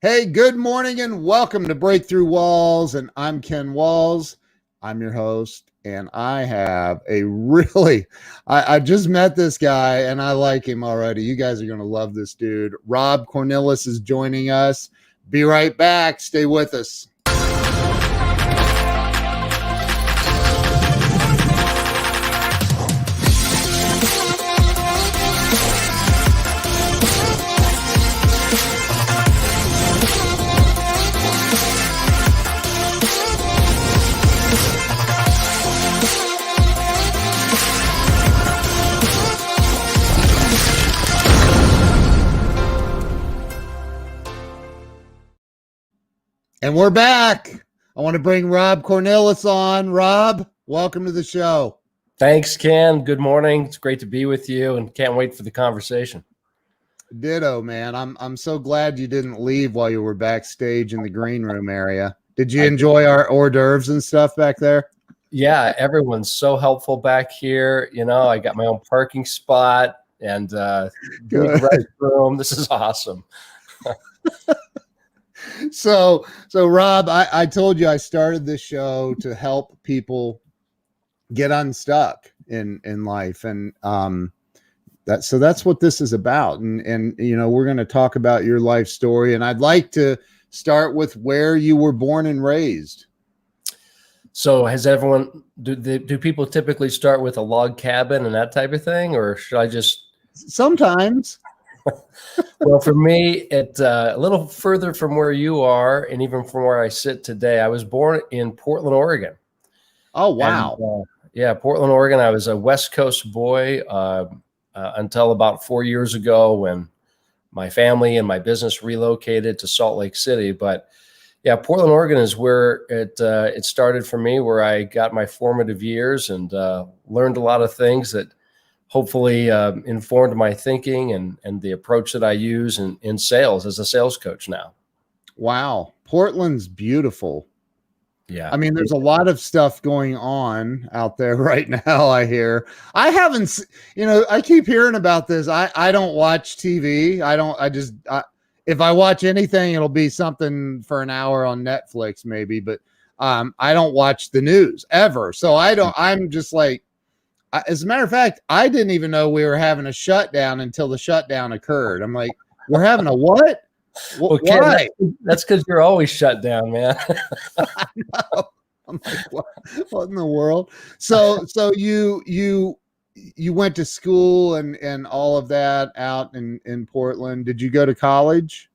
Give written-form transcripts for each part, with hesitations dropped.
Hey, good morning and welcome to Breakthrough Walls. And I'm Ken Walls. I'm your host. And I have I just met this guy and I like him already. You guys are going to love this dude. Rob Cornilles is joining us. Be right back. Stay with us. And we're back. I want to bring Rob Cornilles on. Rob, welcome to the show. Thanks, Ken. Good morning. It's great to be with you and can't wait for the conversation. Ditto, man. I'm so glad you didn't leave while you were backstage in the green room area. Did you enjoy our hors d'oeuvres and stuff back there? Yeah, everyone's so helpful back here. You know, I got my own parking spot and big restroom. This is awesome. So Rob, I told you I started this show to help people get unstuck in life. And that's what this is about. And you know, we're going to talk about your life story. And I'd like to start with where you were born and raised. So do people typically start with a log cabin and that type of thing? Or should I just? Sometimes. Well, for me, it's a little further from where you are, and even from where I sit today. I was born in Portland, Oregon. Oh, wow. And, Portland, Oregon. I was a West Coast boy until about 4 years ago when my family and my business relocated to Salt Lake City. But yeah, Portland, Oregon is where it started for me, where I got my formative years and learned a lot of things that hopefully informed my thinking and the approach that I use in sales as a sales coach now. Wow. Portland's beautiful. Yeah. I mean, there's a lot of stuff going on out there right now. I hear. I haven't, I keep hearing about this. I don't watch TV. If I watch anything, it'll be something for an hour on Netflix maybe, but I don't watch the news ever. So I'm just like, as a matter of fact, I didn't even know we were having a shutdown until the shutdown occurred. I'm like, we're having a what? Well, why? That's because you're always shut down, man. I know. I'm like, what in the world? So you went to school and all of that out in Portland. Did you go to college?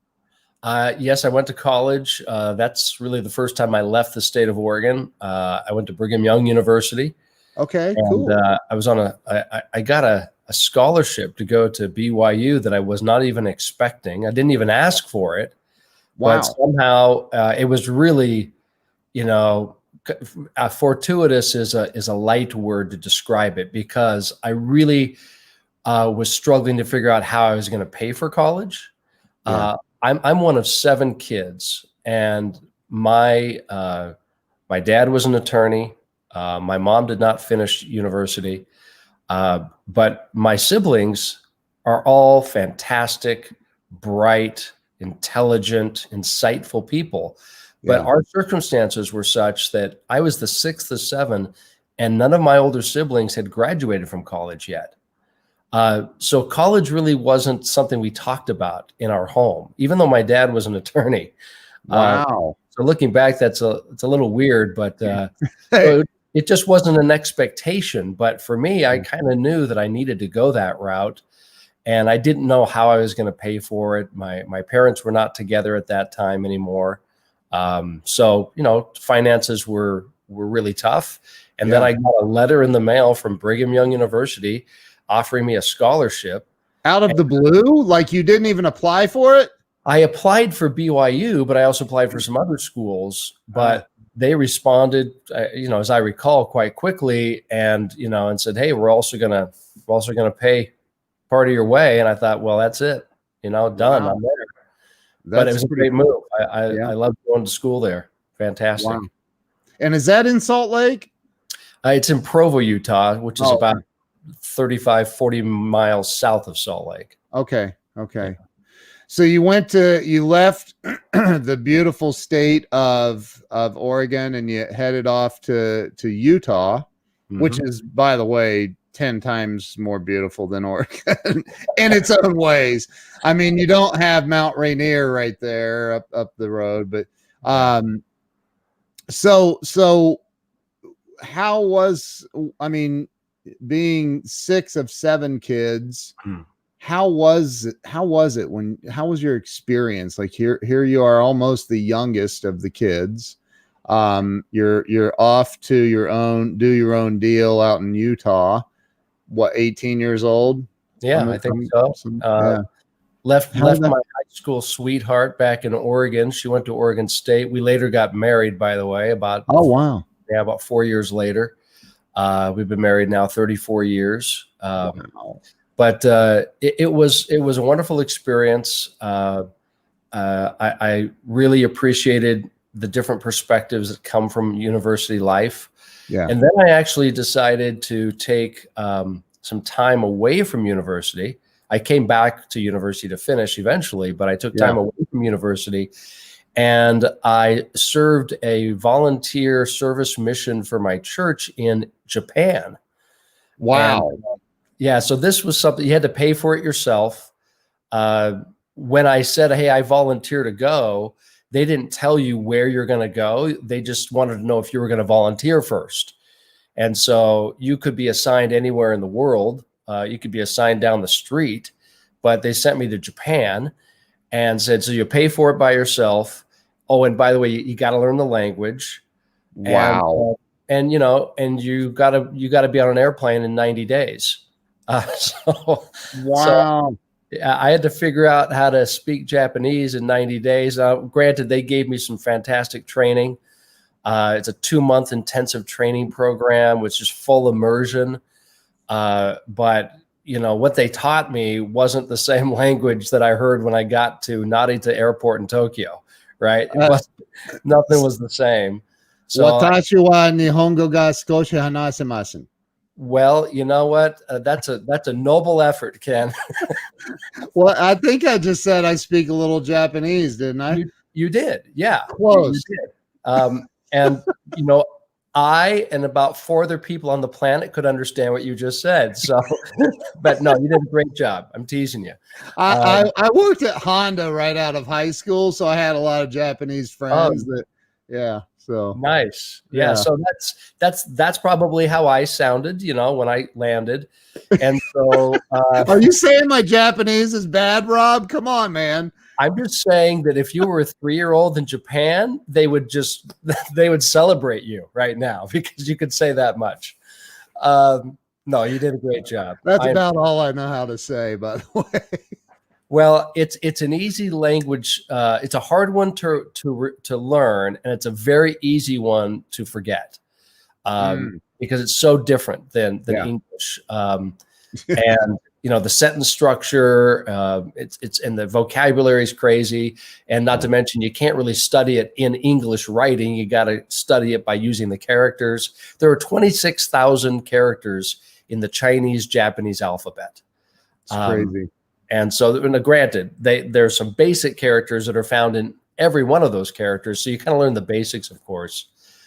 Yes, I went to college. That's really the first time I left the state of Oregon. I went to Brigham Young University. Okay, and, cool. I was I got a scholarship to go to BYU that I was not even expecting. I didn't even ask for it. Wow. But somehow it was really, fortuitous is a light word to describe it, because I really was struggling to figure out how I was going to pay for college. Yeah. I'm one of 7 kids, and my dad was an attorney. My mom did not finish university, but my siblings are all fantastic, bright, intelligent, insightful people. But our circumstances were such that I was the 6th of 7, and none of my older siblings had graduated from college yet. So college really wasn't something we talked about in our home, even though my dad was an attorney. Wow. So looking back, it's a little weird, but so it just wasn't an expectation. But for me, I kind of knew that I needed to go that route, and I didn't know how I was going to pay for it. My parents were not together at that time anymore. So, finances were really tough. And then I got a letter in the mail from Brigham Young University offering me a scholarship. Out of the blue? Like you didn't even apply for it? I applied for BYU, but I also applied for some other schools, but they responded, as I recall, quite quickly and said, "Hey, we're also going to pay part of your way." And I thought, well, that's it, done. Wow. I'm there. But it was a great move. I loved going to school there. Fantastic. Wow. And is that in Salt Lake? It's in Provo, Utah, which is about 35, 40 miles south of Salt Lake. Okay. So you left the beautiful state of Oregon, and you headed off to Utah, which is, by the way, 10 times more beautiful than Oregon in its own ways. I mean, you don't have Mount Rainier right there up the road, but so how was, I mean, being 6 of 7 kids, how was your experience? Like here you are, almost the youngest of the kids. You're off to do your own deal out in Utah. What, 18 years old? Yeah, I think so. Left my high school sweetheart back in Oregon. She went to Oregon State. We later got married, by the way, about 4 years later. We've been married now 34 years. But it was a wonderful experience. I really appreciated the different perspectives that come from university life. Yeah. And then I actually decided to take some time away from university. I came back to university to finish eventually, but I took time away from university, and I served a volunteer service mission for my church in Japan. Wow. And, so this was something you had to pay for it yourself. When I said, hey, I volunteer to go, they didn't tell you where you're going to go. They just wanted to know if you were going to volunteer first. And so you could be assigned anywhere in the world. You could be assigned down the street, but they sent me to Japan and said, so you pay for it by yourself. Oh, and by the way, you got to learn the language. Wow. And you got to be on an airplane in 90 days. Wow. So I had to figure out how to speak Japanese in 90 days. Granted, they gave me some fantastic training. It's a 2-month intensive training program, which is full immersion. But what they taught me wasn't the same language that I heard when I got to Narita Airport in Tokyo, right? Nothing was the same. So, Watashi wa Nihongo ga skoshi hanasemasu. Well, you know what? That's a noble effort, Ken. Well, I think I just said I speak a little Japanese, didn't I? You did, yeah. Close. You did. And I and about 4 other people on the planet could understand what you just said. So, but no, you did a great job. I'm teasing you. I worked at Honda right out of high school, so I had a lot of Japanese friends So nice. Yeah. So that's probably how I sounded, when I landed. And so are you saying my Japanese is bad, Rob? Come on, man. I'm just saying that if you were a 3-year-old in Japan, they would celebrate you right now because you could say that much. No, you did a great job. That's about all I know how to say, by the way. Well, it's an easy language. It's a hard one to learn, and it's a very easy one to forget because it's so different than English. And the sentence structure, it's and the vocabulary is crazy, and not to mention you can't really study it in English writing. You got to study it by using the characters. There are 26,000 characters in the Chinese-Japanese alphabet. It's crazy. And so, granted, there's some basic characters that are found in every one of those characters. So you kind of learn the basics, of course.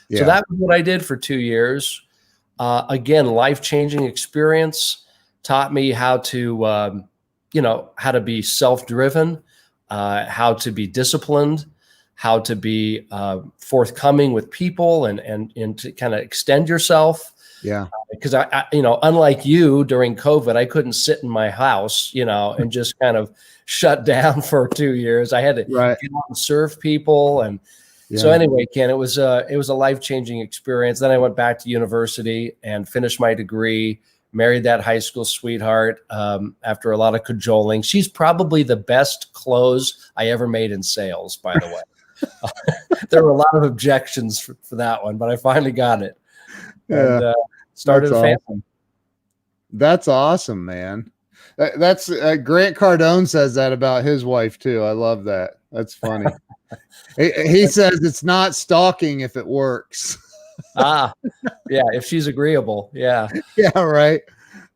Yeah. So that was what I did for 2 years. Again, life-changing experience. Taught me how to, how to be self-driven, how to be disciplined, how to be forthcoming with people, and to kind of extend yourself. Yeah. Because I unlike you during COVID, I couldn't sit in my house, and just kind of shut down for 2 years. I had to get out and serve people. And so anyway, Ken, it was a life-changing experience. Then I went back to university and finished my degree, married that high school sweetheart after a lot of cajoling. She's probably the best close I ever made in sales, by the way. There were a lot of objections for that one, but I finally got it. And started a family. That's awesome, man. That's Grant Cardone says that about his wife too. I love that. That's funny. He says it's not stalking if it works. Yeah, if she's agreeable. Yeah. Yeah, right.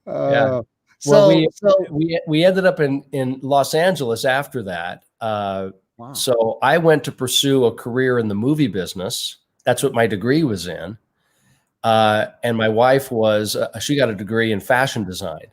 Yeah. Well, So, we ended up in Los Angeles after that. wow. So I went to pursue a career in the movie business. That's what my degree was in. And my wife was, she got a degree in fashion design.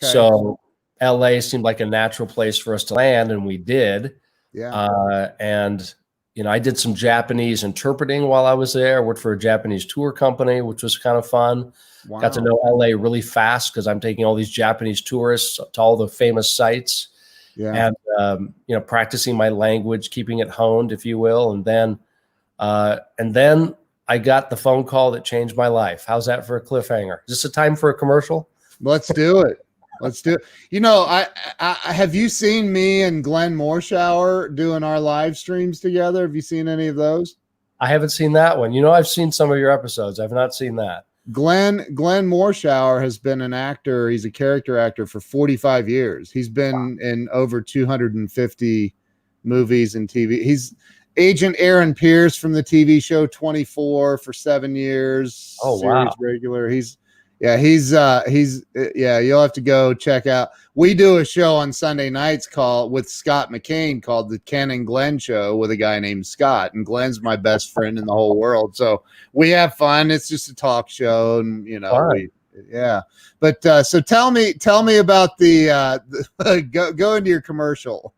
Okay. So LA seemed like a natural place for us to land, and we did. Yeah. And, I did some Japanese interpreting while I was there. I worked for a Japanese tour company, which was kind of fun. Wow. Got to know LA really fast because I'm taking all these Japanese tourists to all the famous sites. Yeah. And, practicing my language, keeping it honed, if you will. And then I got the phone call that changed my life. How's that for a cliffhanger? Is this a time for a commercial? Let's do it. Let's do it. I have you seen me and Glenn Morshower doing our live streams together? Have you seen any of those? I haven't seen that one. I've seen some of your episodes. I've not seen that. Glenn Morshower has been an actor. He's a character actor for 45 years. He's been in over 250 movies and TV. He's Agent Aaron Pierce from the TV show 24 for 7 years. Oh, series wow. regular. He's you'll have to go check out. We do a show on Sunday nights with Scott McCain called the Ken and Glenn Show with a guy named Scott, and Glenn's my best friend in the whole world. So we have fun. It's just a talk show, and But so tell me about the go into your commercial.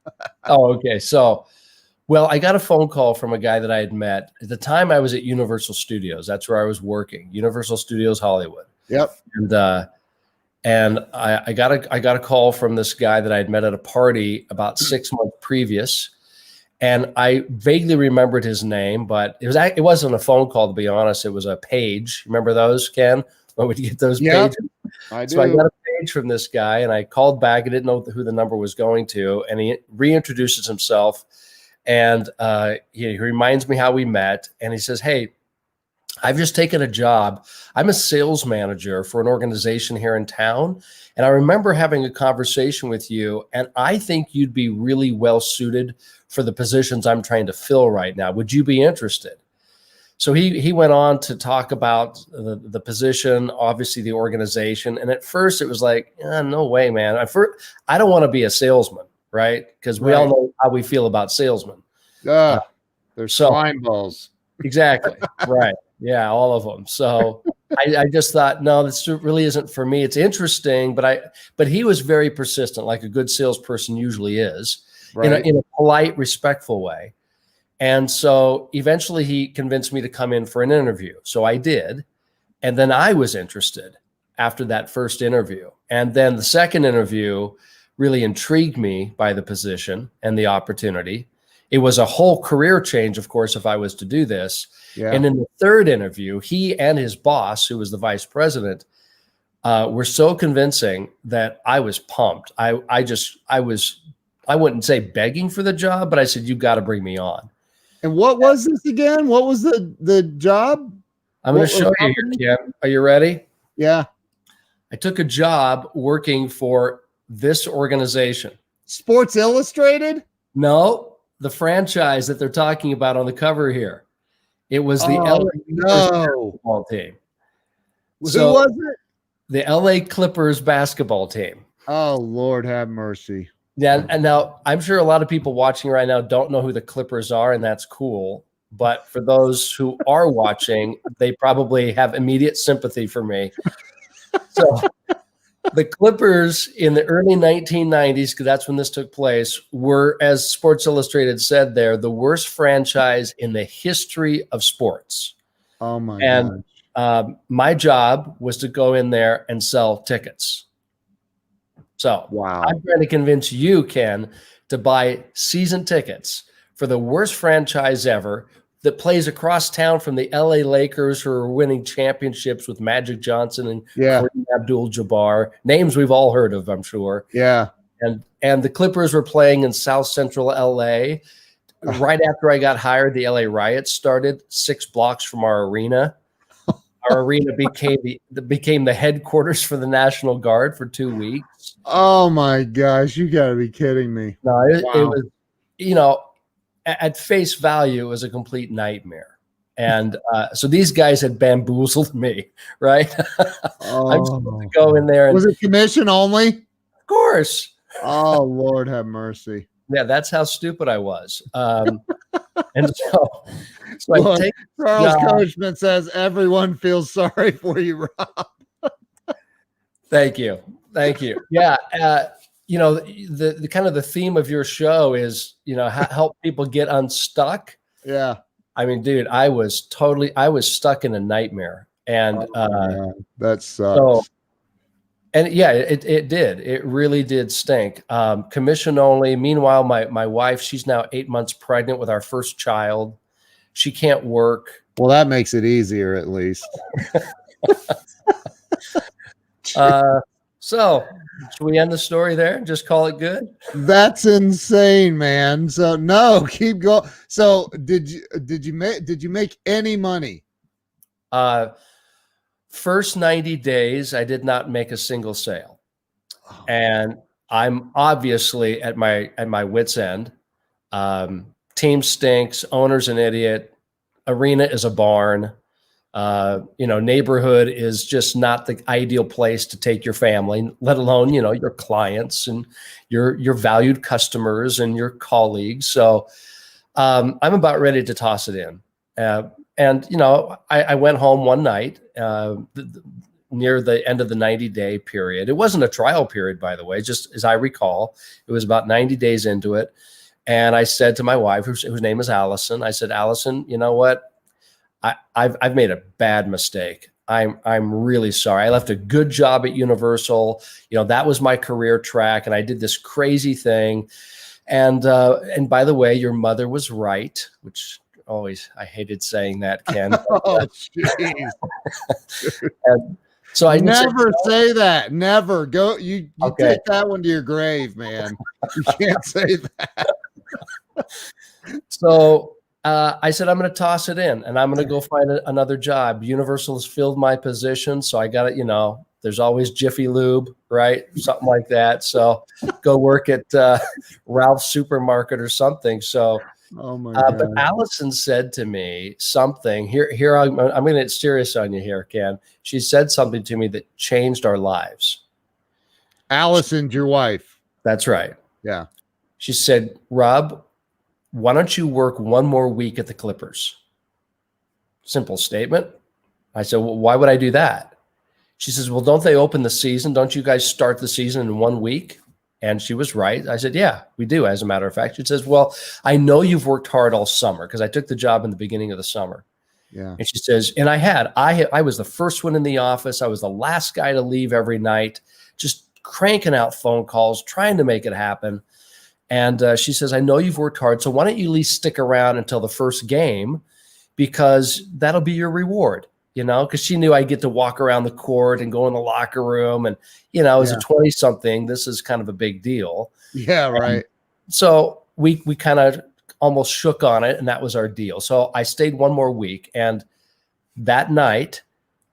Oh, okay. So, well, I got a phone call from a guy that I had met at the time. I was at Universal Studios. That's where I was working. Universal Studios Hollywood. Yep. And I got a call from this guy that I had met at a party about 6 months previous, and I vaguely remembered his name, but it wasn't a phone call, to be honest. It was a page. Remember those, Ken? When we get those pages? I do. So I got a page from this guy, and I called back. I didn't know who the number was going to, and he reintroduces himself, and he reminds me how we met, and he says, "Hey, I've just taken a job. I'm a sales manager for an organization here in town. And I remember having a conversation with you, and I think you'd be really well suited for the positions I'm trying to fill right now. Would you be interested?" So he went on to talk about the position, obviously the organization. And at first it was like, no way, man. I don't want to be a salesman, right? Because we all know how we feel about salesmen. They're slime balls. Exactly. Right. Yeah, all of them. So I just thought, no, this really isn't for me. It's interesting, but he was very persistent, like a good salesperson usually is, in a polite, respectful way. And so eventually he convinced me to come in for an interview. So I did. And then I was interested after that first interview. And then the second interview really intrigued me by the position and the opportunity. It was a whole career change, of course, if I was to do this. Yeah. And in the third interview, he and his boss, who was the vice president, were so convincing that I was pumped. I wouldn't say begging for the job, but I said, "You got to bring me on." And what was this again? What was the job? I'm going to show you here, Ken. Are you ready? Yeah. I took a job working for this organization. Sports Illustrated? No, the franchise that they're talking about on the cover here. It was the LA basketball team. Who was it? The LA Clippers basketball team. Oh, Lord have mercy. Yeah, and now I'm sure a lot of people watching right now don't know who the Clippers are, and that's cool. But for those who are watching, they probably have immediate sympathy for me. So the Clippers in the early 1990s, because that's when this took place, were, as Sports Illustrated said there, the worst franchise in the history of sports. Oh, my God. And my job was to go in there and sell tickets. So wow. I'm trying to convince you, Ken, to buy season tickets for the worst franchise ever that plays across town from the LA Lakers, who are winning championships with Magic Johnson and Kareem Abdul-Jabbar, names we've all heard of, I'm sure. Yeah. And the Clippers were playing in South Central LA. Right after I got hired, the LA riots started 6 blocks from our arena. Our arena became the headquarters for the National Guard for 2 weeks. Oh my gosh, you got to be kidding me! No, it was, at face value, it was a complete nightmare. And so these guys had bamboozled me, right? I'm supposed Oh, to go in there and, was it commission only? of course, Oh, Lord have mercy. yeah, that's how stupid I was. And so I Look, take Charles the job. Coachman says everyone feels sorry for you, Rob. Thank you. Yeah. The kind of the theme of your show is, help people get unstuck. Yeah. I mean, dude, I was stuck in a nightmare. And Man, that so, sucks. and yeah, it did. It really did stink. Commission only. Meanwhile, my wife, she's now 8 months pregnant with our first child. She can't work. Well, that makes it easier at least. So should we end the story there and just call it good? That's insane, man. So no, keep going. So did you make any money? First 90 days, I did not make a single sale. And I'm obviously at my wit's end. Team stinks, owner's an idiot, arena is a barn. Neighborhood is just not the ideal place to take your family, let alone, your clients and your valued customers and your colleagues. So I'm about ready to toss it in. And I went home one night near the end of the 90-day period. It wasn't a trial period, by the way, just as I recall. It was about 90 days into it. And I said to my wife, whose name is Allison, I said, Allison, you know what? I've made a bad mistake. I'm really sorry. I left a good job at Universal. That was my career track, and I did this crazy thing. And by the way, your mother was right, which always I hated saying that, Ken. Oh, jeez. And so I never say that. Never go. You Okay. take that one to your grave, man. You can't say that. So I said, I'm going to toss it in and I'm going to go find another job. Universal has filled my position. So I got it, there's always Jiffy Lube, right? Something like that. So go work at Ralph's Supermarket or something. So, oh my God. But Allison said to me something here. I'm going to get serious on you here, Ken. She said something to me that changed our lives. Allison's your wife. That's right. Yeah. She said, Rob, why don't you work one more week at the Clippers? Simple statement. I said, well, why would I do that? She says, well, don't they open the season? Don't you guys start the season in 1 week? And she was right. I said, yeah, we do. As a matter of fact, she says, well, I know you've worked hard all summer because I took the job in the beginning of the summer. Yeah. And she says, and I was the first one in the office. I was the last guy to leave every night, just cranking out phone calls, trying to make it happen. And she says, I know you've worked hard, so why don't you at least stick around until the first game because that'll be your reward, because she knew I'd get to walk around the court and go in the locker room. And, as a 20-something, this is kind of a big deal. Yeah, right. And so we kind of almost shook on it, and that was our deal. So I stayed one more week. And that night,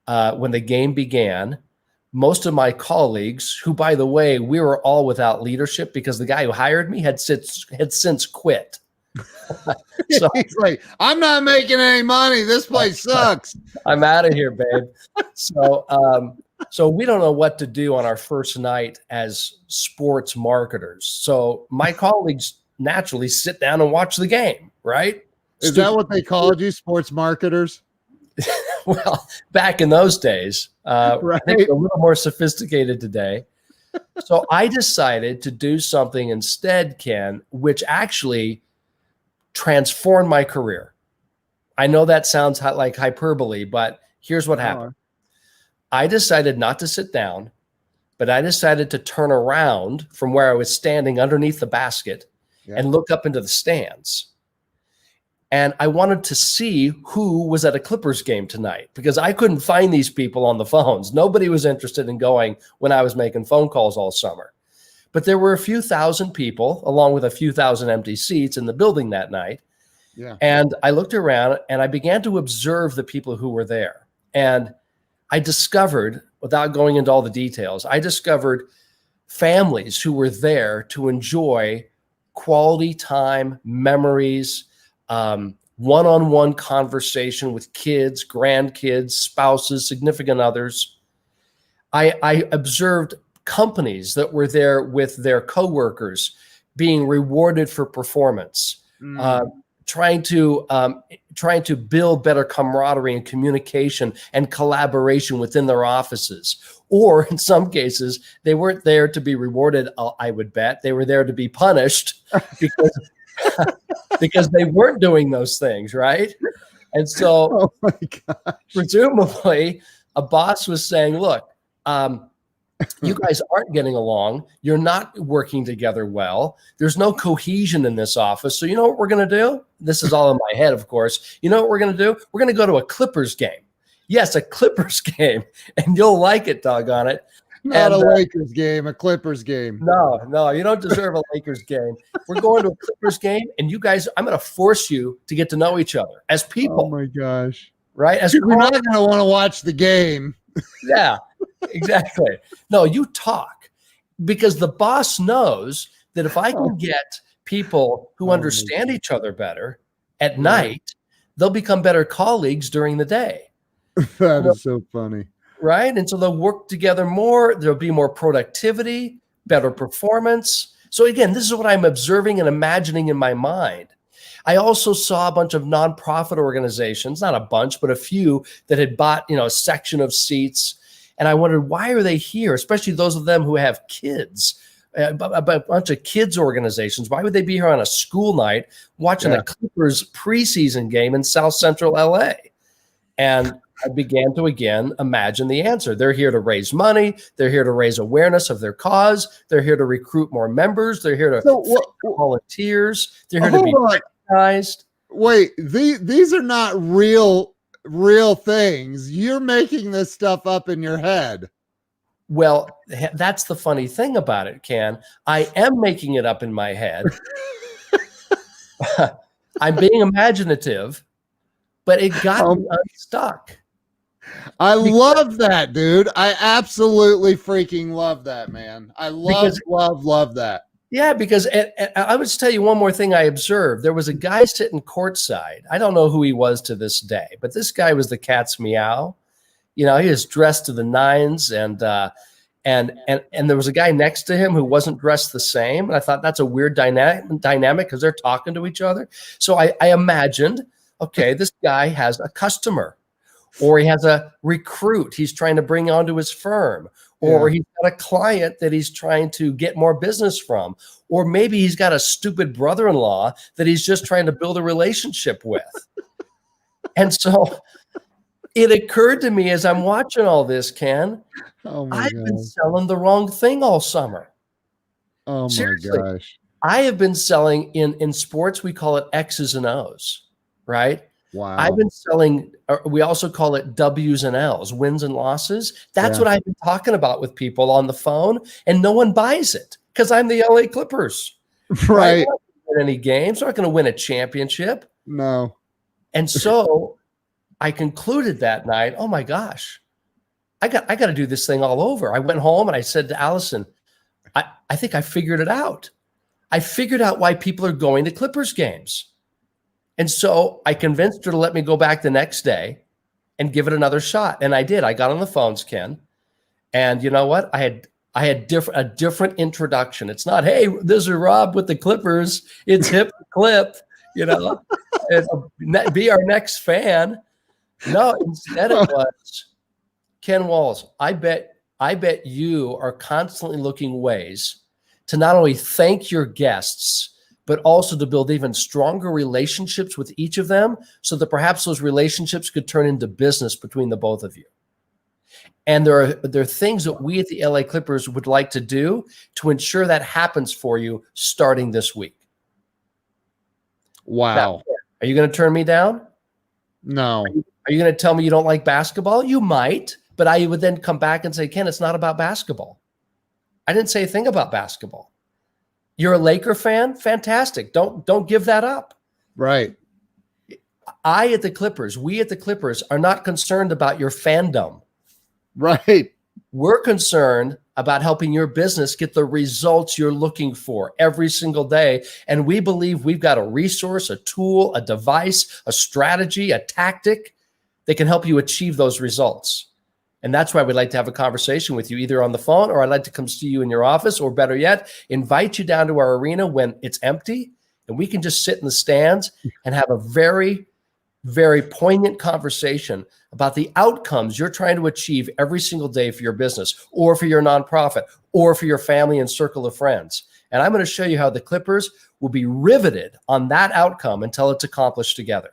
when the game began, most of my colleagues, who, by the way, we were all without leadership because the guy who hired me had since quit. So he's like, I'm not making any money. This place sucks. I'm out of here, babe. So we don't know what to do on our first night as sports marketers. So my colleagues naturally sit down and watch the game, right? Is that what they called you, sports marketers? Well, back in those days, right. I think a little more sophisticated today. So I decided to do something instead, Ken, which actually transformed my career. I know that sounds like hyperbole, but here's what happened. I decided not to sit down, but I decided to turn around from where I was standing underneath the basket and look up into the stands. And I wanted to see who was at a Clippers game tonight because I couldn't find these people on the phones. Nobody was interested in going when I was making phone calls all summer. But there were a few thousand people, along with a few thousand empty seats in the building that night. Yeah. And I looked around and I began to observe the people who were there. And I discovered, without going into all the details, I discovered families who were there to enjoy quality time, memories, one-on-one conversation with kids, grandkids, spouses, significant others. I observed companies that were there with their coworkers being rewarded for performance, trying to build better camaraderie and communication and collaboration within their offices. Or in some cases, they weren't there to be rewarded, I would bet. They were there to be punished because, because they weren't doing those things, right? And so Oh my gosh. presumably a boss was saying, look, you guys aren't getting along. You're not working together well. There's no cohesion in this office. So you know what we're going to do? This is all in my head, of course. You know what we're going to do? We're going to go to a Clippers game. Yes, a Clippers game. And you'll like it, doggone it. Not a Lakers game, a Clippers game. No, you don't deserve a Lakers game. We're going to a Clippers game, and you guys, I'm going to force you to get to know each other as people. Oh my gosh. Right? As you're not going to want to watch the game. Yeah, exactly. No, you talk, because the boss knows that if I can get people who understand each other better at night, they'll become better colleagues during the day. That is so funny. Right? And so they'll work together more. There'll be more productivity, better performance. So again, this is what I'm observing and imagining in my mind. I also saw a bunch of nonprofit organizations, not a bunch, but a few that had bought, a section of seats. And I wondered, why are they here? Especially those of them who have kids, a bunch of kids organizations. Why would they be here on a school night watching a Clippers preseason game in South Central LA? And I began to, again, imagine the answer. They're here to raise money. They're here to raise awareness of their cause. They're here to recruit more members. They're here to volunteers. They're here to be recognized. Wait, these are not real things. You're making this stuff up in your head. Well, that's the funny thing about it, Ken. I am making it up in my head. I'm being imaginative, but it got me unstuck. I love that, dude. I absolutely freaking love that, man. I love that. Yeah, because I would just tell you one more thing I observed. There was a guy sitting courtside. I don't know who he was to this day, but this guy was the cat's meow. He was dressed to the nines, and there was a guy next to him who wasn't dressed the same. And I thought that's a weird dynamic because they're talking to each other. So I imagined, okay, this guy has a customer, or he has a recruit he's trying to bring onto his firm, or he's got a client that he's trying to get more business from, or maybe he's got a stupid brother-in-law that he's just trying to build a relationship with. And so it occurred to me as I'm watching all this, Ken, I've been selling the wrong thing all summer. Oh my Seriously, gosh. I have been selling in sports, we call it X's and O's, right? Wow. I've been selling, we also call it W's and L's, wins and losses. That's what I've been talking about with people on the phone, and no one buys it because I'm the LA Clippers. Right. I'm not going to win any games. I'm not going to win a championship. No. And so I concluded that night, oh my gosh, I got to do this thing all over. I went home and I said to Allison, I think I figured it out. I figured out why people are going to Clippers games. And so I convinced her to let me go back the next day and give it another shot. And I did. I got on the phones, Ken. And you know what? I had a different introduction. It's not, hey, this is Rob with the Clippers. It's hip clip, be our next fan. No, instead it was, Ken Walls, I bet you are constantly looking ways to not only thank your guests, but also to build even stronger relationships with each of them so that perhaps those relationships could turn into business between the both of you. And there are things that we at the LA Clippers would like to do to ensure that happens for you starting this week. Wow. Now, are you going to turn me down? No. Are you going to tell me you don't like basketball? You might, but I would then come back and say, Ken, it's not about basketball. I didn't say a thing about basketball. You're a Laker fan? Fantastic. Don't give that up. Right. We at the Clippers are not concerned about your fandom. Right. We're concerned about helping your business get the results you're looking for every single day. And we believe we've got a resource, a tool, a device, a strategy, a tactic that can help you achieve those results. And that's why we'd like to have a conversation with you, either on the phone, or I'd like to come see you in your office, or better yet, invite you down to our arena when it's empty, and we can just sit in the stands and have a very, very poignant conversation about the outcomes you're trying to achieve every single day for your business, or for your nonprofit, or for your family and circle of friends. And I'm going to show you how the Clippers will be riveted on that outcome until it's accomplished together.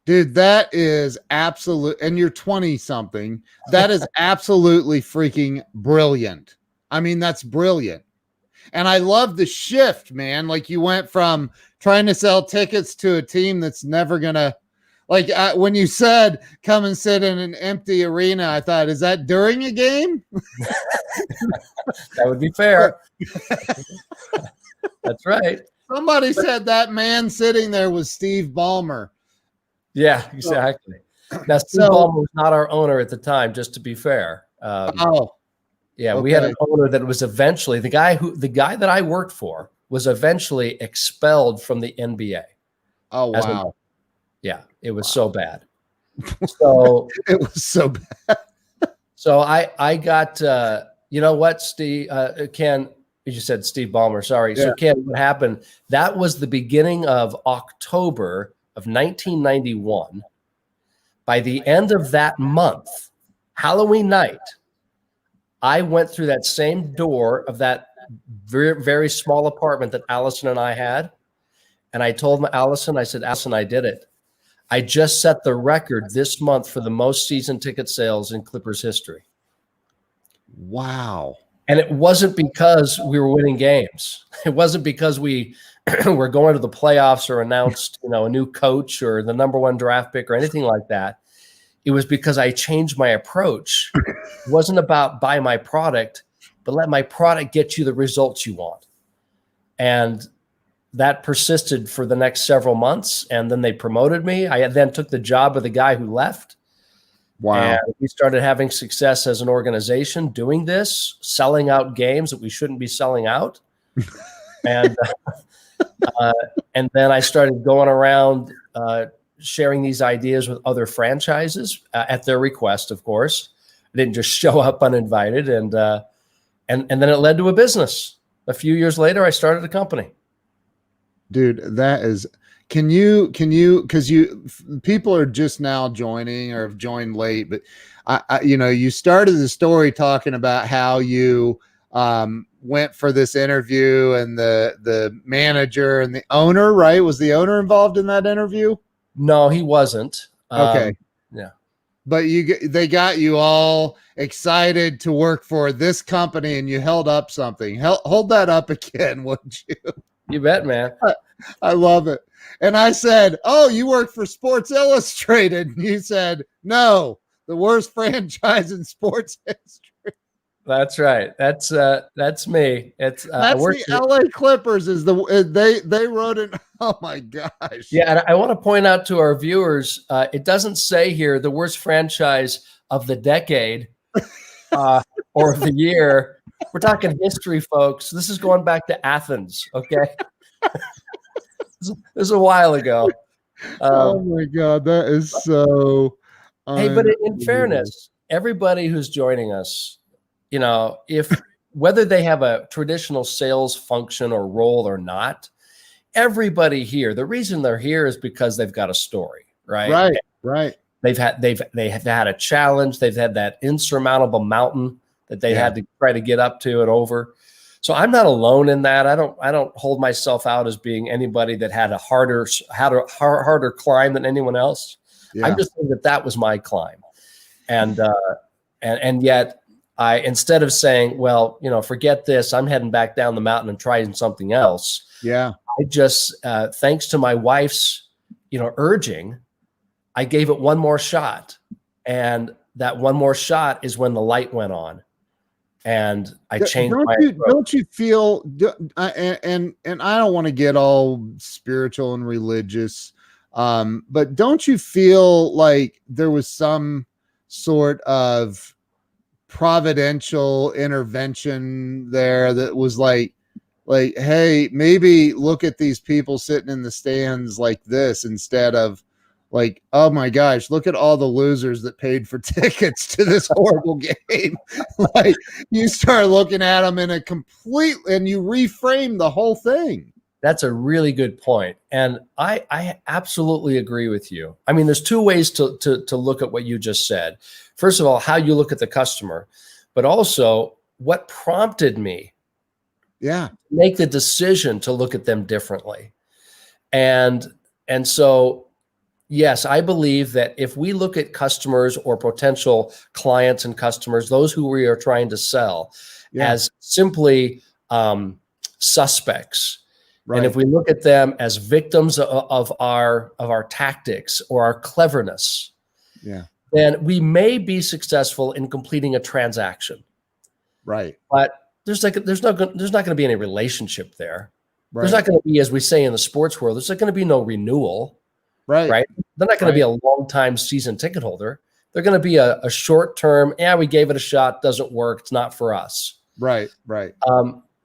Dude, that is absolute. And you're 20 something. That is absolutely freaking brilliant. I mean, that's brilliant. And I love the shift, man. Like, you went from trying to sell tickets to a team that's never going to, like, when you said come and sit in an empty arena, I thought, is that during a game? That would be fair. That's right. Somebody said that man sitting there was Steve Ballmer. Yeah, exactly. Now, Steve Ballmer was not our owner at the time, just to be fair. Yeah, okay. We had an owner that was eventually the guy that I worked for was eventually expelled from the NBA. Oh, wow. Yeah, it was so bad. So it was so bad. So I got you know what, Steve, Ken, you said Steve Ballmer, sorry. Yeah. So Ken, what happened? That was the beginning of October of 1991. By the end of that month, Halloween night, I went through that same door of that very, very small apartment that Allison and I had. And I told Allison, I said, Allison, I did it. I just set the record this month for the most season ticket sales in Clippers history. Wow. And it wasn't because we were winning games. It wasn't because we were going to the playoffs or announced, a new coach or the #1 draft pick or anything like that. It was because I changed my approach. It wasn't about buy my product, but let my product get you the results you want. And that persisted for the next several months. And then they promoted me. I then took the job of the guy who left. Wow. And we started having success as an organization doing this, selling out games that we shouldn't be selling out. And then I started going around sharing these ideas with other franchises at their request, of course. I didn't just show up uninvited. And then it led to a business. A few years later, I started a company. Dude, that is, can you, because people are just now joining or have joined late, but you started the story talking about how you went for this interview, and the manager and the owner, right? Was the owner involved in that interview? No, he wasn't. Okay. Yeah. But they got you all excited to work for this company, and you held up something. Hold that up again, wouldn't you? You bet, man. I love it. And I said, "Oh, you work for Sports Illustrated." And you said, "No, the worst franchise in sports history." That's right. That's me. It's that's the LA Clippers. Is they wrote it? Oh my gosh. Yeah, and I want to point out to our viewers, it doesn't say here the worst franchise of the decade or of the year. We're talking history, folks. This is going back to Athens. Okay, this is a while ago. Oh my God, that is so. Hey, but in fairness, everybody who's joining us, if whether they have a traditional sales function or role or not, everybody here, the reason they're here is because they've got a story, right? Right. They have had a challenge. They've had that insurmountable mountain that they had to try to get up to and over. So I'm not alone in that. I don't hold myself out as being anybody that had a harder climb than anyone else. Yeah. I'm just saying that was my climb. And yet I, instead of saying, well, forget this, I'm heading back down the mountain and trying something else. Yeah. I just, thanks to my wife's, urging, I gave it one more shot. And that one more shot is when the light went on. And I changed my approach. Don't you feel, and I don't want to get all spiritual and religious, but don't you feel like there was some sort of providential intervention there that was like, hey, maybe look at these people sitting in the stands like this instead of like, oh my gosh, look at all the losers that paid for tickets to this horrible game. Like, you start looking at them in a complete, and you reframe the whole thing. That's a really good point. And I absolutely agree with you. I mean, there's two ways to look at what you just said. First of all, how you look at the customer, but also what prompted me to make the decision to look at them differently. And so, yes, I believe that if we look at customers or potential clients and customers, those who we are trying to sell, as simply suspects, and if we look at them as victims of our tactics or our cleverness, then we may be successful in completing a transaction. Right. But there's not going to be any relationship there. Right. There's not going to be, as we say in the sports world, there's not going to be no renewal. Right. They're not going to be a long-time season ticket holder. They're going to be a short-term, we gave it a shot, doesn't work, it's not for us. Right.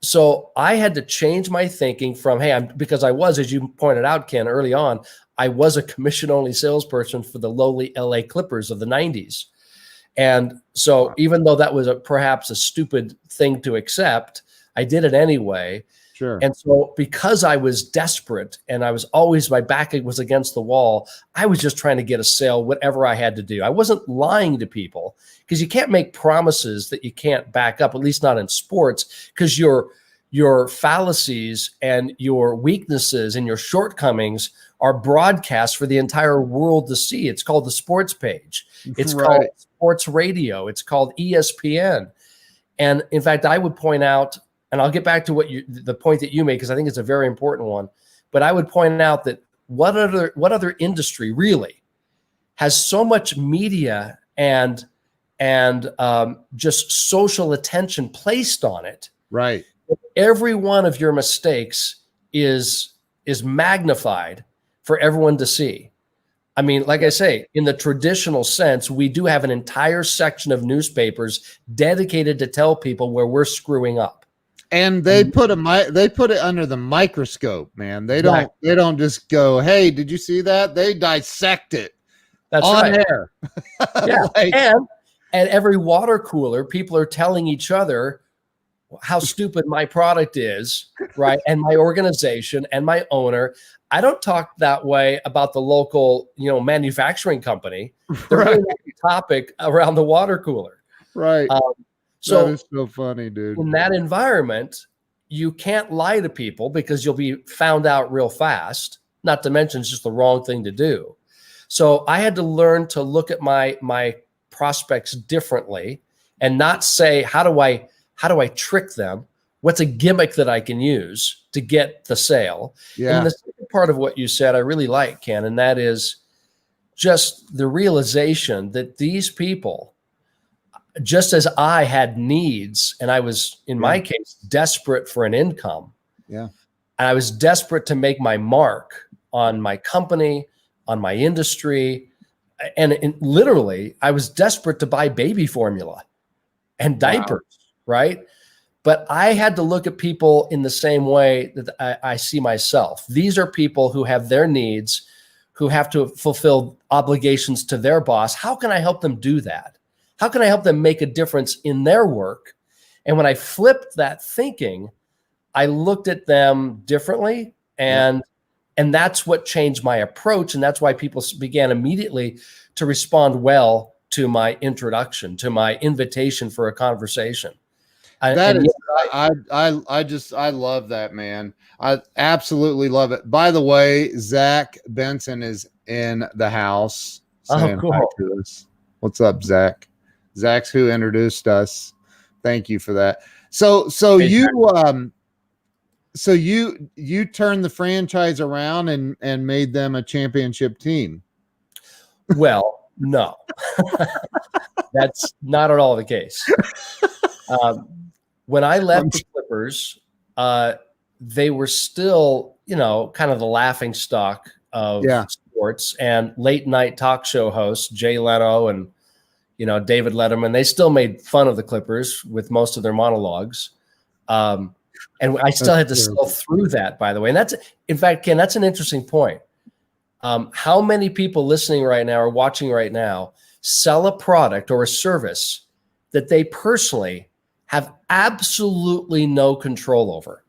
So I had to change my thinking from, because I was, as you pointed out, Ken, early on, I was a commission-only salesperson for the lowly LA Clippers of the 90s. And so even though that was perhaps a stupid thing to accept, I did it anyway. Sure. And so because I was desperate and I was always, my back was against the wall, I was just trying to get a sale, whatever I had to do. I wasn't lying to people, because you can't make promises that you can't back up, at least not in sports, because your fallacies and your weaknesses and your shortcomings are broadcast for the entire world to see. It's called the sports page. It's called sports radio. It's called ESPN. And in fact, I would point out, and I'll get back to the point that you made, because I think it's a very important one. But I would point out that what other industry really has so much media and just social attention placed on it? Right. Every one of your mistakes is magnified for everyone to see. I mean, like I say, in the traditional sense, we do have an entire section of newspapers dedicated to tell people where we're screwing up. And they put it under the microscope, man. They don't just go, hey, did you see that? They dissect it. That's on air. Yeah. And at every water cooler, people are telling each other how stupid my product is, right? And my organization and my owner. I don't talk that way about the local, manufacturing company. They're really not the topic around the water cooler. Right. So that is so funny, dude. In that environment, you can't lie to people because you'll be found out real fast. Not to mention it's just the wrong thing to do. So I had to learn to look at my prospects differently and not say, how do I trick them? What's a gimmick that I can use to get the sale? Yeah. And the second part of what you said, I really like, Ken, and that is just the realization that these people, just as I had needs, and I was, in my case, desperate for an income. Yeah. And I was desperate to make my mark on my company, on my industry. And literally, I was desperate to buy baby formula and diapers, right? But I had to look at people in the same way that I see myself. These are people who have their needs, who have to fulfill obligations to their boss. How can I help them do that? How can I help them make a difference in their work? And when I flipped that thinking, I looked at them differently, and that's what changed my approach. And that's why people began immediately to respond well to my introduction, to my invitation for a conversation. I love that, man. I absolutely love it. By the way, Zach Benson is in the house. Oh, cool. Hi to us. What's up, Zach? Zach's who introduced us. Thank you for that. So you turned the franchise around and made them a championship team. Well, no, that's not at all the case. When I left the Clippers, they were still, kind of the laughing stock of sports, and late night talk show hosts, Jay Leno and, David Letterman. They still made fun of the Clippers with most of their monologues. And I still had to sell through that, by the way. And that's, in fact, Ken, that's an interesting point. How many people listening right now or watching right now sell a product or a service that they personally have absolutely no control over?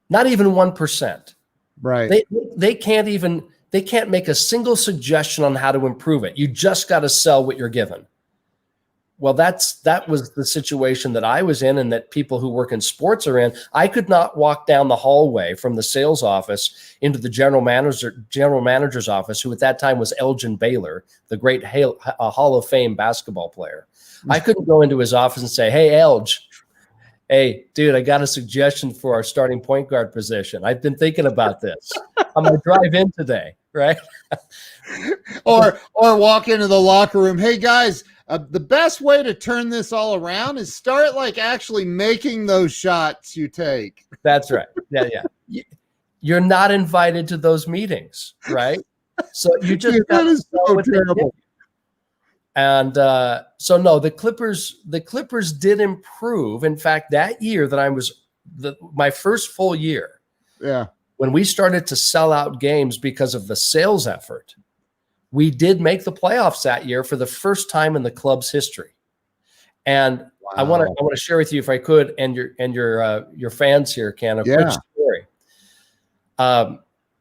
Not even 1%. Right. They can't make a single suggestion on how to improve it. You just got to sell what you're given. Well, that was the situation that I was in, and that people who work in sports are in. I could not walk down the hallway from the sales office into the general manager's office, who at that time was Elgin Baylor, the great Hall of Fame basketball player. I couldn't go into his office and say, "Hey, Elg, hey, dude, I got a suggestion for our starting point guard position. I've been thinking about this. I'm going to drive in today," right? or walk into the locker room. "Hey, guys, the best way to turn this all around is start like actually making those shots you take." That's right. Yeah. You're not invited to those meetings, right? So you just that is so terrible. And so no, the Clippers did improve. In fact, that year that I was my first full year, when we started to sell out games because of the sales effort, we did make the playoffs that year for the first time in the club's history. And wow. I want to share with you, if I could, and your fans here, Ken, a quick story.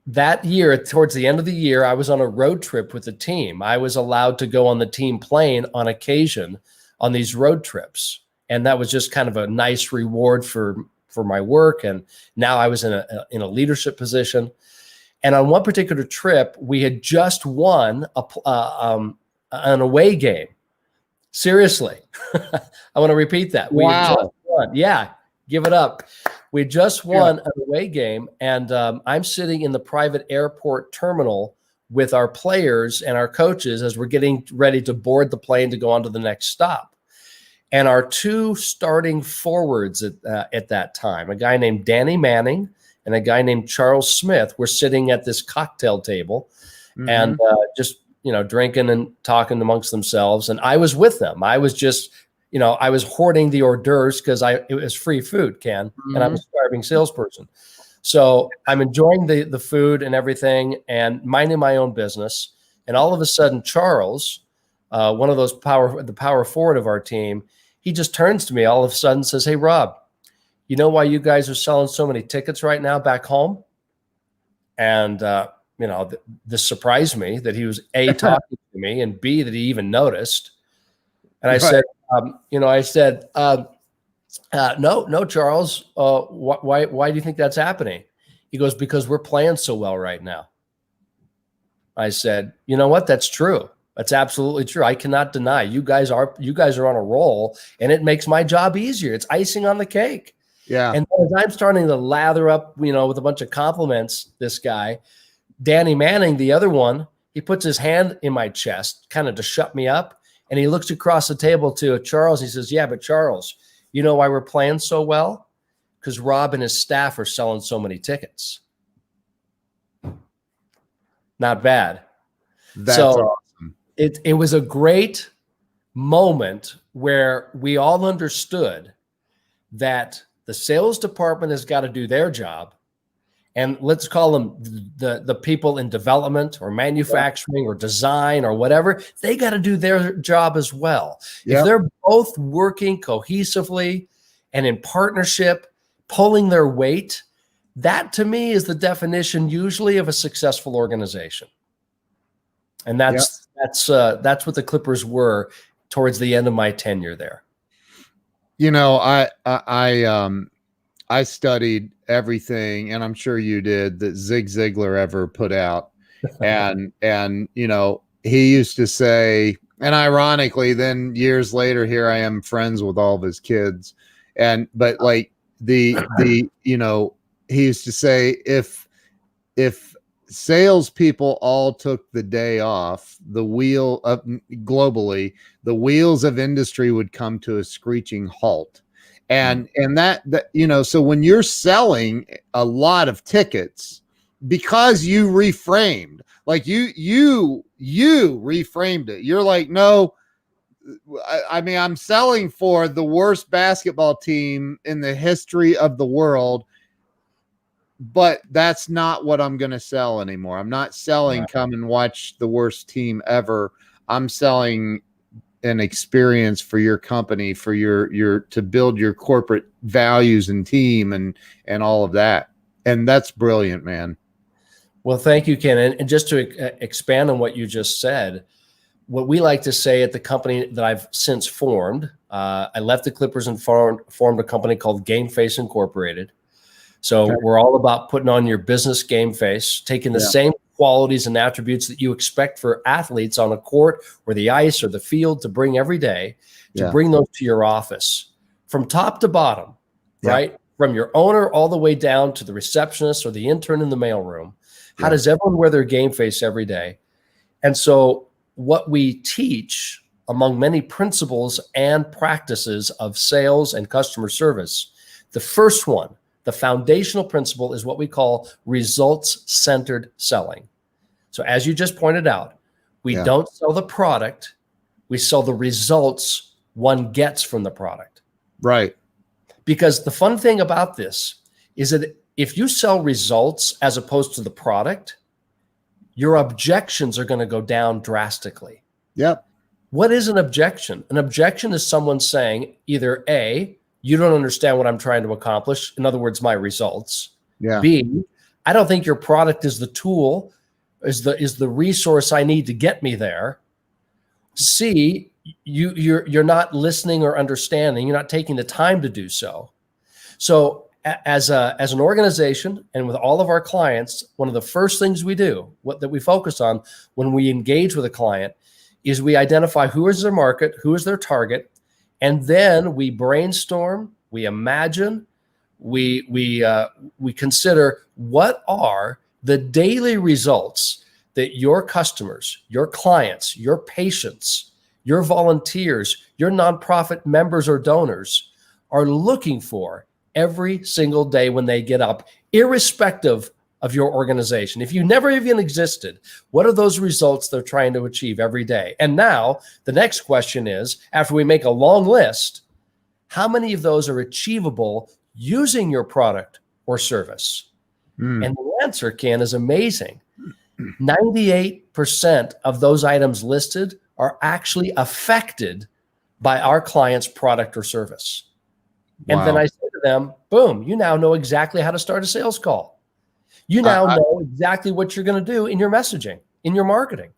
That year, towards the end of the year, I was on a road trip with the team. I was allowed to go on the team plane on occasion on these road trips. And that was just kind of a nice reward for my work. And now I was in a leadership position. And on one particular trip, we had just won an away game. Seriously. I want to repeat that. We had just won. Yeah, give it up. We just won an away game, and I'm sitting in the private airport terminal with our players and our coaches as we're getting ready to board the plane to go on to the next stop. And our two starting forwards at that time, a guy named Danny Manning and a guy named Charles Smith, were sitting at this cocktail table and just, drinking and talking amongst themselves. And I was with them. I was just, I was hoarding the hors d'oeuvres because it was free food, Ken, and I'm a starving salesperson. So I'm enjoying the food and everything and minding my own business. And all of a sudden, Charles, one of those the power forward of our team, he just turns to me all of a sudden and says, "Hey, Rob, you know why you guys are selling so many tickets right now back home?" And, this surprised me that he was A, talking to me, and B, that he even noticed. And I said, no, Charles, why do you think that's happening? He goes, "Because we're playing so well right now." I said, "You know what? That's true. That's absolutely true. I cannot deny you guys are on a roll, and it makes my job easier. It's icing on the cake." Yeah. And as I'm starting to lather up, with a bunch of compliments, this guy, Danny Manning, the other one, he puts his hand in my chest, kind of to shut me up. And he looks across the table to Charles. And he says, "Yeah, but Charles, you know why we're playing so well? Because Rob and his staff are selling so many tickets." Not bad. That's awesome. It was a great moment where we all understood that the sales department has got to do their job. And let's call them the people in development or manufacturing or design or whatever. They got to do their job as well. If they're both working cohesively and in partnership, pulling their weight, that to me is the definition usually of a successful organization. And that's what the Clippers were towards the end of my tenure there. I studied everything, and I'm sure you did, that Zig Ziglar ever put out. And he used to say, and ironically, then years later, here I am friends with all of his kids. But like he used to say, if salespeople all took the day off, globally, the wheels of industry would come to a screeching halt. And that so when you're selling a lot of tickets, because you reframed, like you reframed it, you're like, no, I mean, I'm selling for the worst basketball team in the history of the world, but that's not what I'm going to sell anymore. I'm not selling come and watch the worst team ever. I'm selling an experience for your company, for your to build your corporate values and team and all of that. And that's brilliant, man. Well, thank you, Ken. And just to expand on what you just said, what we like to say at the company that I've since formed, I left the Clippers and formed a company called Game Face Incorporated. So we're all about putting on your business game face, taking the same qualities and attributes that you expect for athletes on a court or the ice or the field to bring every day, to bring those to your office from top to bottom, right? From your owner all the way down to the receptionist or the intern in the mailroom. How does everyone wear their game face every day? And so what we teach among many principles and practices of sales and customer service, the first one, the foundational principle, is what we call results-centered selling. So as you just pointed out, we don't sell the product, we sell the results one gets from the product. Right. Because the fun thing about this is that if you sell results as opposed to the product, your objections are going to go down drastically. Yep. What is an objection? An objection is someone saying either A, you don't understand what I'm trying to accomplish. In other words, my results. Yeah. B, I don't think your product is the tool, is the resource I need to get me there. C, you're not listening or understanding. You're not taking the time to do so. So as an organization and with all of our clients, one of the first things we do, that we focus on when we engage with a client, is we identify who is their market, who is their target, and then we brainstorm, we imagine, we consider what are the daily results that your customers, your clients, your patients, your volunteers, your nonprofit members or donors are looking for every single day when they get up, irrespective of your organization. If you never even existed, what are those results they're trying to achieve every day? And now the next question is, after we make a long list, how many of those are achievable using your product or service? And the answer, Ken, is amazing. 98% of those items listed are actually affected by our client's product or service. And then I say to them, boom, you now know exactly how to start a sales call. You now know exactly what you're going to do in your messaging, in your marketing.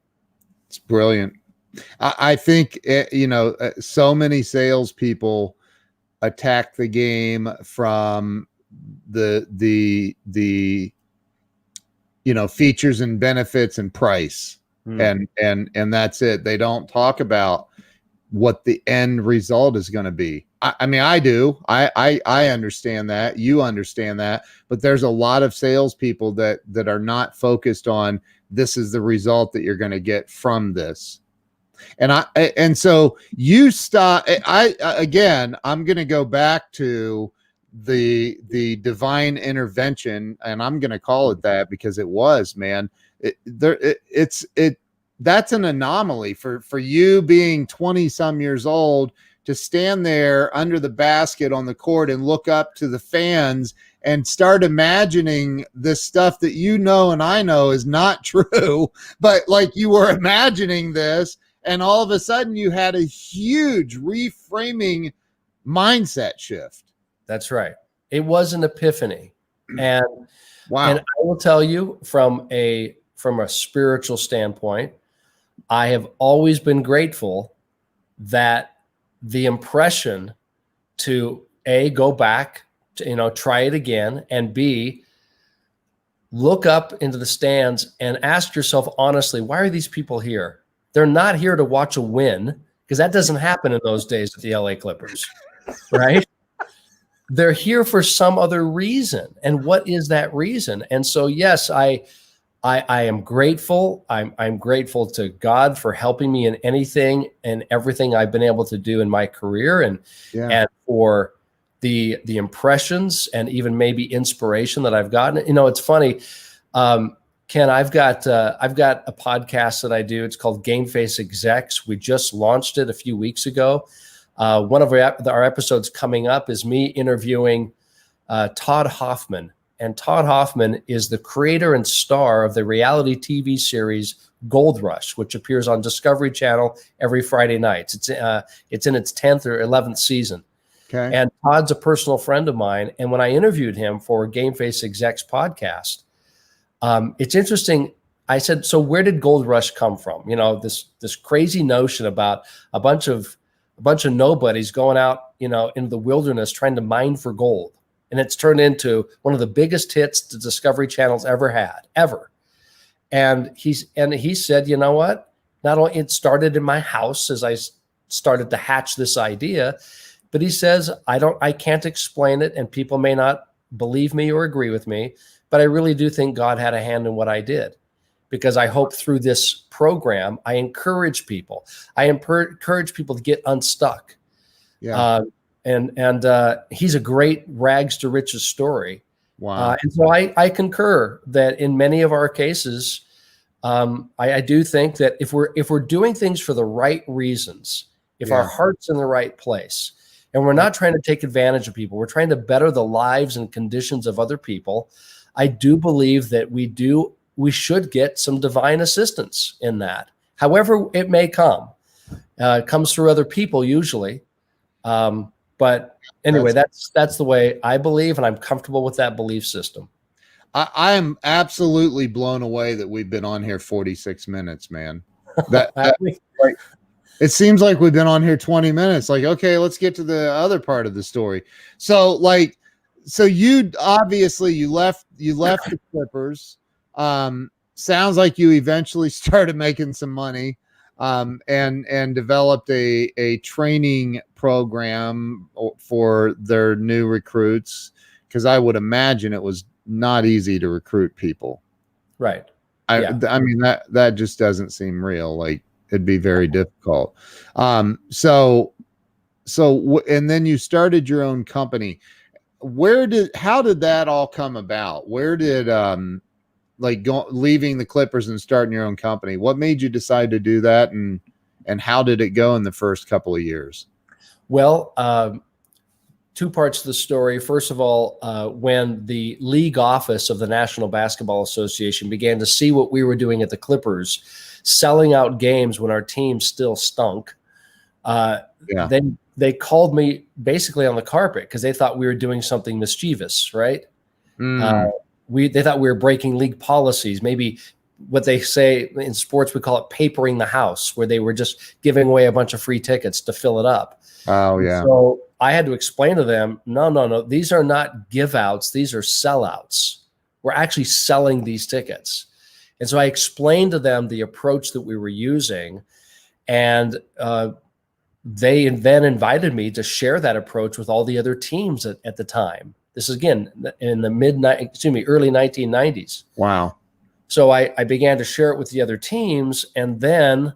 It's brilliant. I think, so many salespeople attack the game from the features and benefits and price. And that's it. They don't talk about what the end result is going to be. I mean, I do. I understand that. You understand that. But there's a lot of salespeople that are not focused on this is the result that you're going to get from this. And so you stop. I'm going to go back to the divine intervention, and I'm going to call it that because it was, man. That's an anomaly for you being 20 some years old to stand there under the basket on the court and look up to the fans and start imagining this stuff that and I know is not true, but like you were imagining this, and all of a sudden you had a huge reframing mindset shift. That's right. It was an epiphany. And wow. And I will tell you from a spiritual standpoint, I have always been grateful that the impression to A, go back to, try it again, and B, look up into the stands and ask yourself honestly, why are these people here? They're not here to watch a win, because that doesn't happen in those days at the LA Clippers, right? They're here for some other reason. And what is that reason? And so, yes, I am grateful. I'm grateful to God for helping me in anything and everything I've been able to do in my career, and for the impressions and even maybe inspiration that I've gotten. It's funny, Ken, I've got a podcast that I do. It's called Game Face Execs. We just launched it a few weeks ago. One of our episodes coming up is me interviewing Todd Hoffman. And Todd Hoffman is the creator and star of the reality TV series Gold Rush, which appears on Discovery Channel every Friday night. It's in its 10th or 11th season. Okay. And Todd's a personal friend of mine. And when I interviewed him for Game Face Execs podcast, it's interesting. I said, so where did Gold Rush come from? You know, this crazy notion about a bunch of nobodies going out, you know, into the wilderness trying to mine for gold. And it's turned into one of the biggest hits the Discovery Channel's ever had, ever. And he said, you know what? Not only it started in my house as I started to hatch this idea, but he says, I can't explain it, and people may not believe me or agree with me, but I really do think God had a hand in what I did, because I hope through this program, I encourage people. I encourage people to get unstuck. Yeah. And he's a great rags to riches story. Wow. And so I concur that in many of our cases, I do think that if we're doing things for the right reasons, if our heart's in the right place, and we're not trying to take advantage of people, we're trying to better the lives and conditions of other people, I do believe that we should get some divine assistance in that. However it may come. It comes through other people usually. But anyway, that's the way I believe, and I'm comfortable with that belief system. I am absolutely blown away that we've been on here 46 minutes, man. It seems like we've been on here 20 minutes. Like, okay, let's get to the other part of the story. So you obviously you left the Clippers. Sounds like you eventually started making some money, and developed a training program for their new recruits, because I would imagine it was not easy to recruit people. Right. I mean, that just doesn't seem real. Like, it'd be very difficult. And then you started your own company. How did that all come about? Where did, leaving the Clippers and starting your own company, what made you decide to do that? And how did it go in the first couple of years? Well, two parts of the story. First of all, when the league office of the National Basketball Association began to see what we were doing at the Clippers, selling out games when our team still stunk, they called me basically on the carpet because they thought we were doing something mischievous, right? They thought we were breaking league policies. Maybe what they say in sports, we call it papering the house, where they were just giving away a bunch of free tickets to fill it up. Oh, yeah. So I had to explain to them, no, these are not give outs. These are sellouts. We're actually selling these tickets. And so I explained to them the approach that we were using, and they then invited me to share that approach with all the other teams at the time. This is, again, in the early 1990s. Wow. So I began to share it with the other teams, and then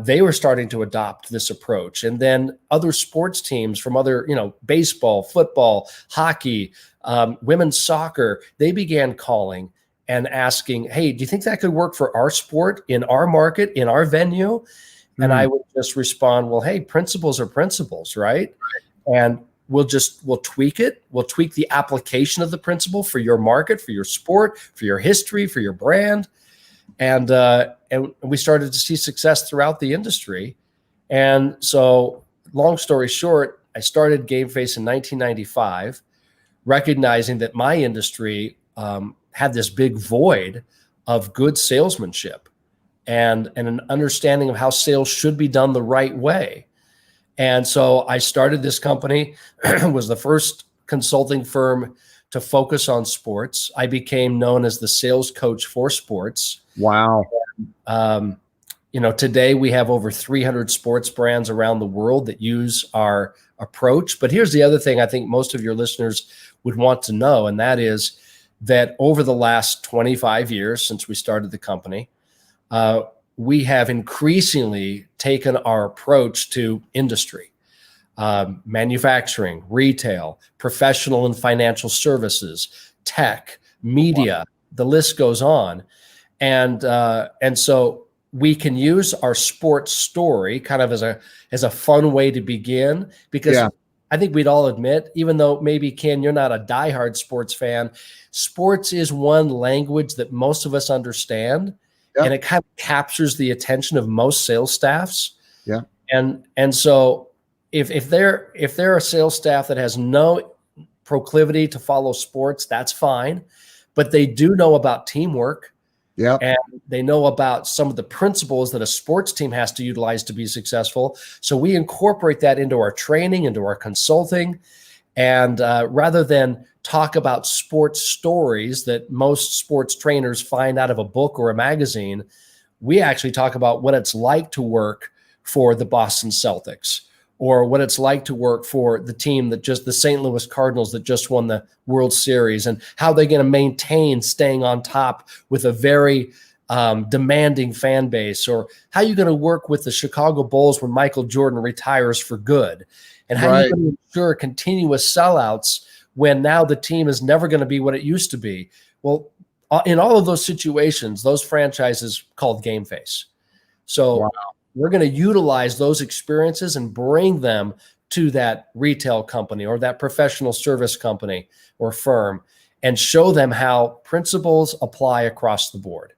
they were starting to adopt this approach. And then other sports teams from other, baseball, football, hockey, women's soccer, they began calling and asking, hey, do you think that could work for our sport, in our market, in our venue? And I would just respond, well, hey, principles are principles, right? And we'll tweak it. We'll tweak the application of the principle for your market, for your sport, for your history, for your brand. And we started to see success throughout the industry. And so, long story short, I started Game Face in 1995, recognizing that my industry had this big void of good salesmanship and an understanding of how sales should be done the right way. And so I started this company, was the first consulting firm to focus on sports. I became known as the sales coach for sports. Wow. Today we have over 300 sports brands around the world that use our approach. But here's the other thing I think most of your listeners would want to know, and that is that over the last 25 years since we started the company, we have increasingly taken our approach to industry, manufacturing, retail, professional and financial services, tech, media, the list goes on. And so we can use our sports story kind of as a fun way to begin, because I think we'd all admit, even though maybe, Ken, you're not a diehard sports fan, sports is one language that most of us understand, and it kind of captures the attention of most sales staffs. Yeah. And so if they're a sales staff that has no proclivity to follow sports, that's fine, but they do know about teamwork. Yeah. And they know about some of the principles that a sports team has to utilize to be successful. So we incorporate that into our training, into our consulting. And rather than talk about sports stories that most sports trainers find out of a book or a magazine, we actually talk about what it's like to work for the Boston Celtics, or what it's like to work for the team the St. Louis Cardinals that just won the World Series, and how they're going to maintain staying on top with a very demanding fan base, or how you're going to work with the Chicago Bulls when Michael Jordan retires for good, and how you're going to ensure continuous sellouts when now the team is never going to be what it used to be. Well, in all of those situations, those franchises called game face. So we're going to utilize those experiences and bring them to that retail company or that professional service company or firm, and show them how principles apply across the board.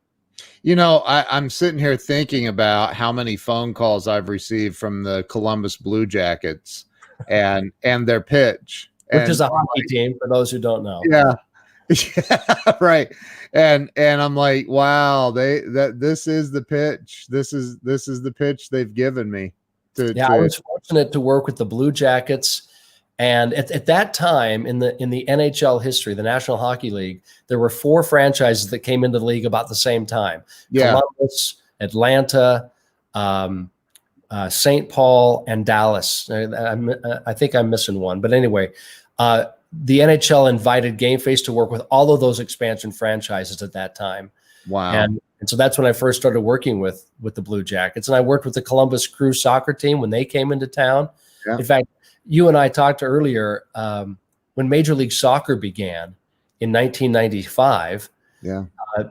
You know, I'm sitting here thinking about how many phone calls I've received from the Columbus Blue Jackets and their pitch. Which is a hockey team, for those who don't know. Yeah. Yeah, right. And I'm like, wow, this is the pitch. This is the pitch they've given me. I was fortunate to work with the Blue Jackets, and at that time in the NHL history, the National Hockey League, there were 4 franchises that came into the league about the same time. Yeah. Columbus, Atlanta, St. Paul, and Dallas. I think I'm missing one, but anyway, the NHL invited Game Face to work with all of those expansion franchises at that time. Wow. And so that's when I first started working with the Blue Jackets. And I worked with the Columbus Crew soccer team when they came into town. Yeah. In fact, you and I talked earlier, when Major League Soccer began in 1995,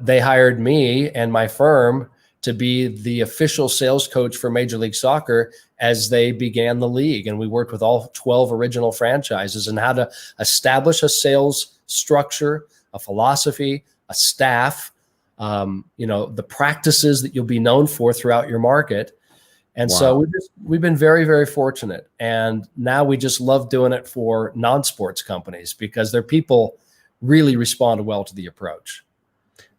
they hired me and my firm to be the official sales coach for Major League Soccer as they began the league. And we worked with all 12 original franchises and how to establish a sales structure, a philosophy, a staff, the practices that you'll be known for throughout your market. And so we've been very, very fortunate. And now we just love doing it for non-sports companies because their people really respond well to the approach.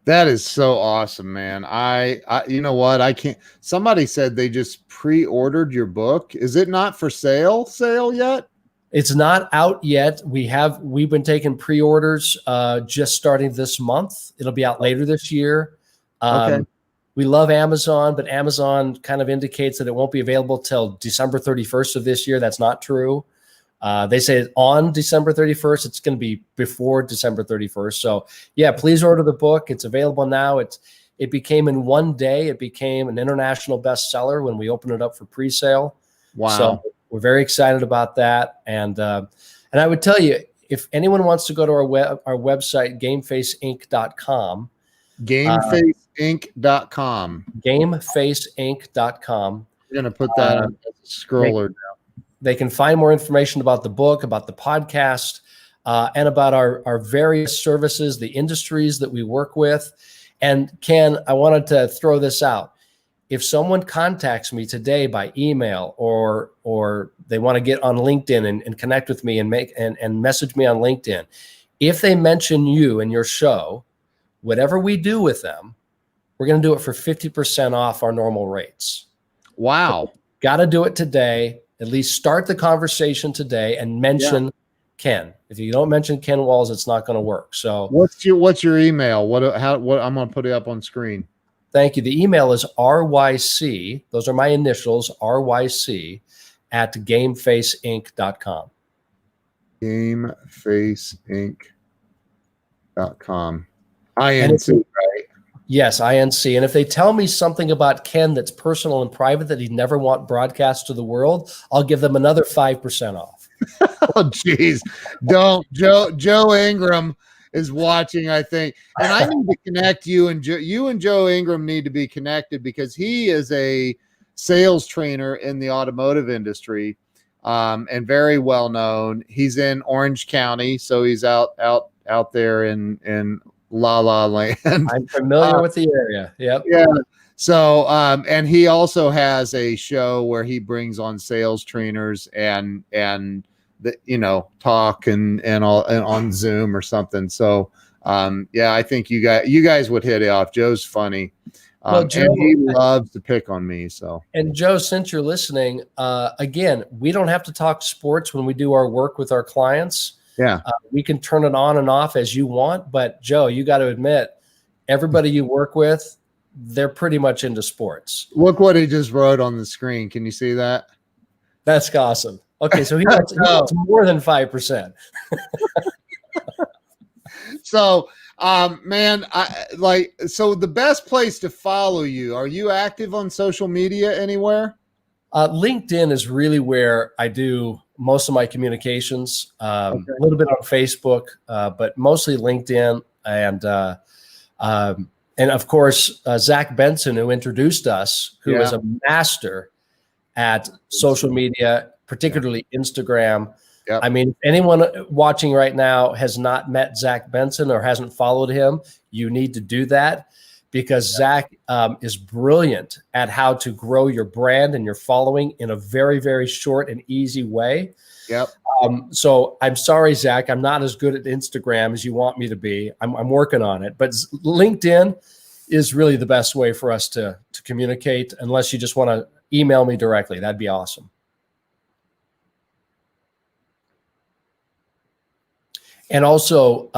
That is so awesome, man. I you know what? I can't. Somebody said they just pre-ordered your book. Is it not for sale yet? It's not out yet. We've been taking pre-orders just starting this month. It'll be out later this year. Okay. We love Amazon, but Amazon kind of indicates that it won't be available till December 31st of this year. That's not true. They say on December 31st, it's going to be before December 31st. So yeah, please order the book. It's available now. It became in one day, it became an international bestseller when we opened it up for pre-sale. Wow. So we're very excited about that. And I would tell you, if anyone wants to go to our website, gamefaceinc.com, gamefaceinc.com, gamefaceinc.com. You're going to put that on the scroller down. They can find more information about the book, about the podcast, and about our various services, the industries that we work with. And Ken, I wanted to throw this out. If someone contacts me today by email or they want to get on LinkedIn and connect with me and message me on LinkedIn, if they mention you and your show, whatever we do with them, we're going to do it for 50% off our normal rates. Wow. Got to do it today. At least start the conversation today and mention Ken. If you don't mention Ken Walls, it's not going to work. So what's your email? What I'm going to put it up on screen. Thank you. The email is RYC. Those are my initials, RYC at gamefaceinc.com. Gamefaceinc.com. INC, right? Yes, INC. And if they tell me something about Ken that's personal and private that he'd never want broadcast to the world, I'll give them another 5% off. Oh, geez. Don't. Joe Ingram is watching, I think. And I need to connect you and Joe Ingram need to be connected because he is a sales trainer in the automotive industry, and very well known. He's in Orange County, so he's out there in La La Land. I'm familiar with the area. Yep. Yeah. So, and he also has a show where he brings on sales trainers and talk and on Zoom or something. So, yeah, I think you guys would hit it off. Joe's funny. Well, Joe, and he loves to pick on me. So, and Joe, since you're listening, again, we don't have to talk sports when we do our work with our clients. Yeah, we can turn it on and off as you want. But Joe, you got to admit, everybody you work with, they're pretty much into sports. Look what he just wrote on the screen. Can you see that? That's awesome. Okay, so he wants more than 5%. So, man, so the best place to follow you, are you active on social media anywhere? LinkedIn is really where I do most of my communications, a little bit on Facebook, but mostly LinkedIn. And of course, Zach Benson, who introduced us, who is a master at social media, particularly Instagram. Yep. I mean, if anyone watching right now has not met Zach Benson or hasn't followed him, you need to do that because Zach is brilliant at how to grow your brand and your following in a very, very short and easy way. Yep. So I'm sorry, Zach, I'm not as good at Instagram as you want me to be. I'm working on it, but LinkedIn is really the best way for us to communicate, unless you just want to email me directly. That'd be awesome. And also,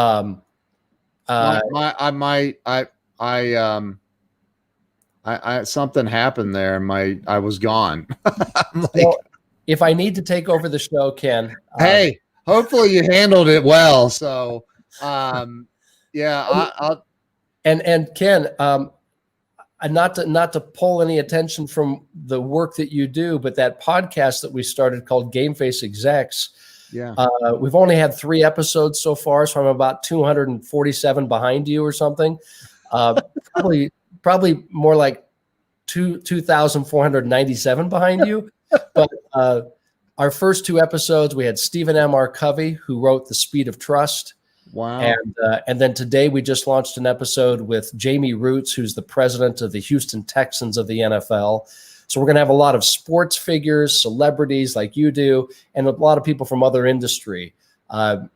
something happened there and I was gone. Well, if I need to take over the show, Ken. Hey, hopefully you handled it well. So, yeah, I'll. And Ken, not to pull any attention from the work that you do, but that podcast that we started called Game Face Execs. Yeah. We've only had 3 episodes so far, so I'm about 247 behind you or something. Probably more like 2,497 behind you. But our first 2 episodes, we had Stephen M. R. Covey, who wrote The Speed of Trust. Wow. And then today we just launched an episode with Jamie Roots, who's the president of the Houston Texans of the NFL. So we're going to have a lot of sports figures, celebrities like you do, and a lot of people from other industry.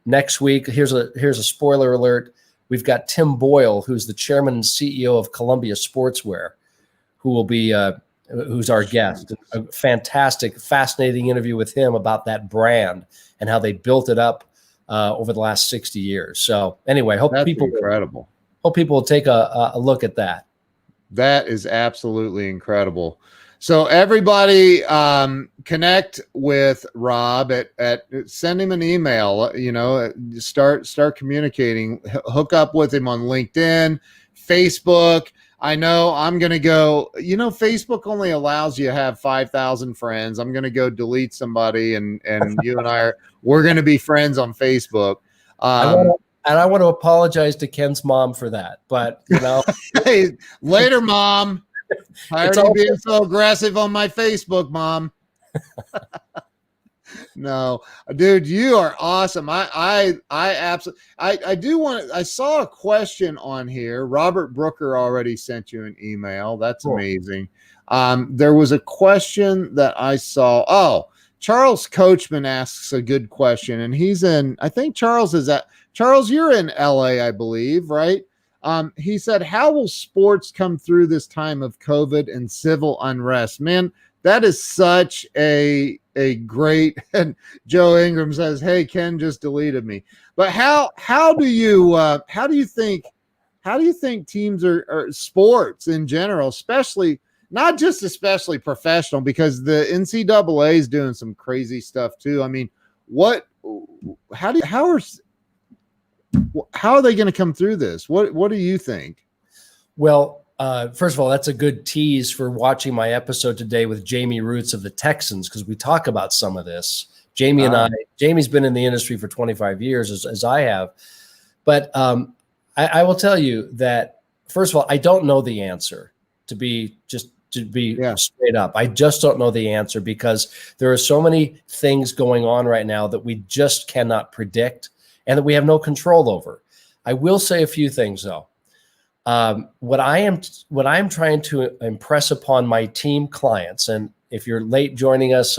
Next week, here's a spoiler alert. We've got Tim Boyle, who's the chairman and CEO of Columbia Sportswear, who will be who's our guest. A fantastic, fascinating interview with him about that brand and how they built it up over the last 60 years. So anyway, hope people will take a look at that. That is absolutely incredible. So everybody connect with Rob at send him an email, start communicating, hook up with him on LinkedIn, Facebook. I know I'm going to go, Facebook only allows you to have 5,000 friends. I'm going to go delete somebody and you and we're going to be friends on Facebook. I want to apologize to Ken's mom for that, but Hey, later, Mom. Tired of being so aggressive on my Facebook, Mom. No, dude, you are awesome. I absolutely, I do want to, I saw a question on here. Robert Brooker already sent you an email. That's cool. Amazing. There was a question that I saw. Oh, Charles Coachman asks a good question, and I think Charles, you're in LA, I believe, right? He said, how will sports come through this time of COVID and civil unrest? Man, that is such a great, and Joe Ingram says, hey, Ken just deleted me. But how do you think teams or sports in general, especially professional, because the NCAA is doing some crazy stuff too. I mean, how are they going to come through this? What do you think? Well, first of all, that's a good tease for watching my episode today with Jamie Roots of the Texans, because we talk about some of this. Jamie's been in the industry for 25 years, as I have. But I will tell you that, first of all, I don't know the answer, to be straight up. I just don't know the answer, because there are so many things going on right now that we just cannot predict and that we have no control over. I will say a few things, though. What I'm trying to impress upon my team clients, and if you're late joining us,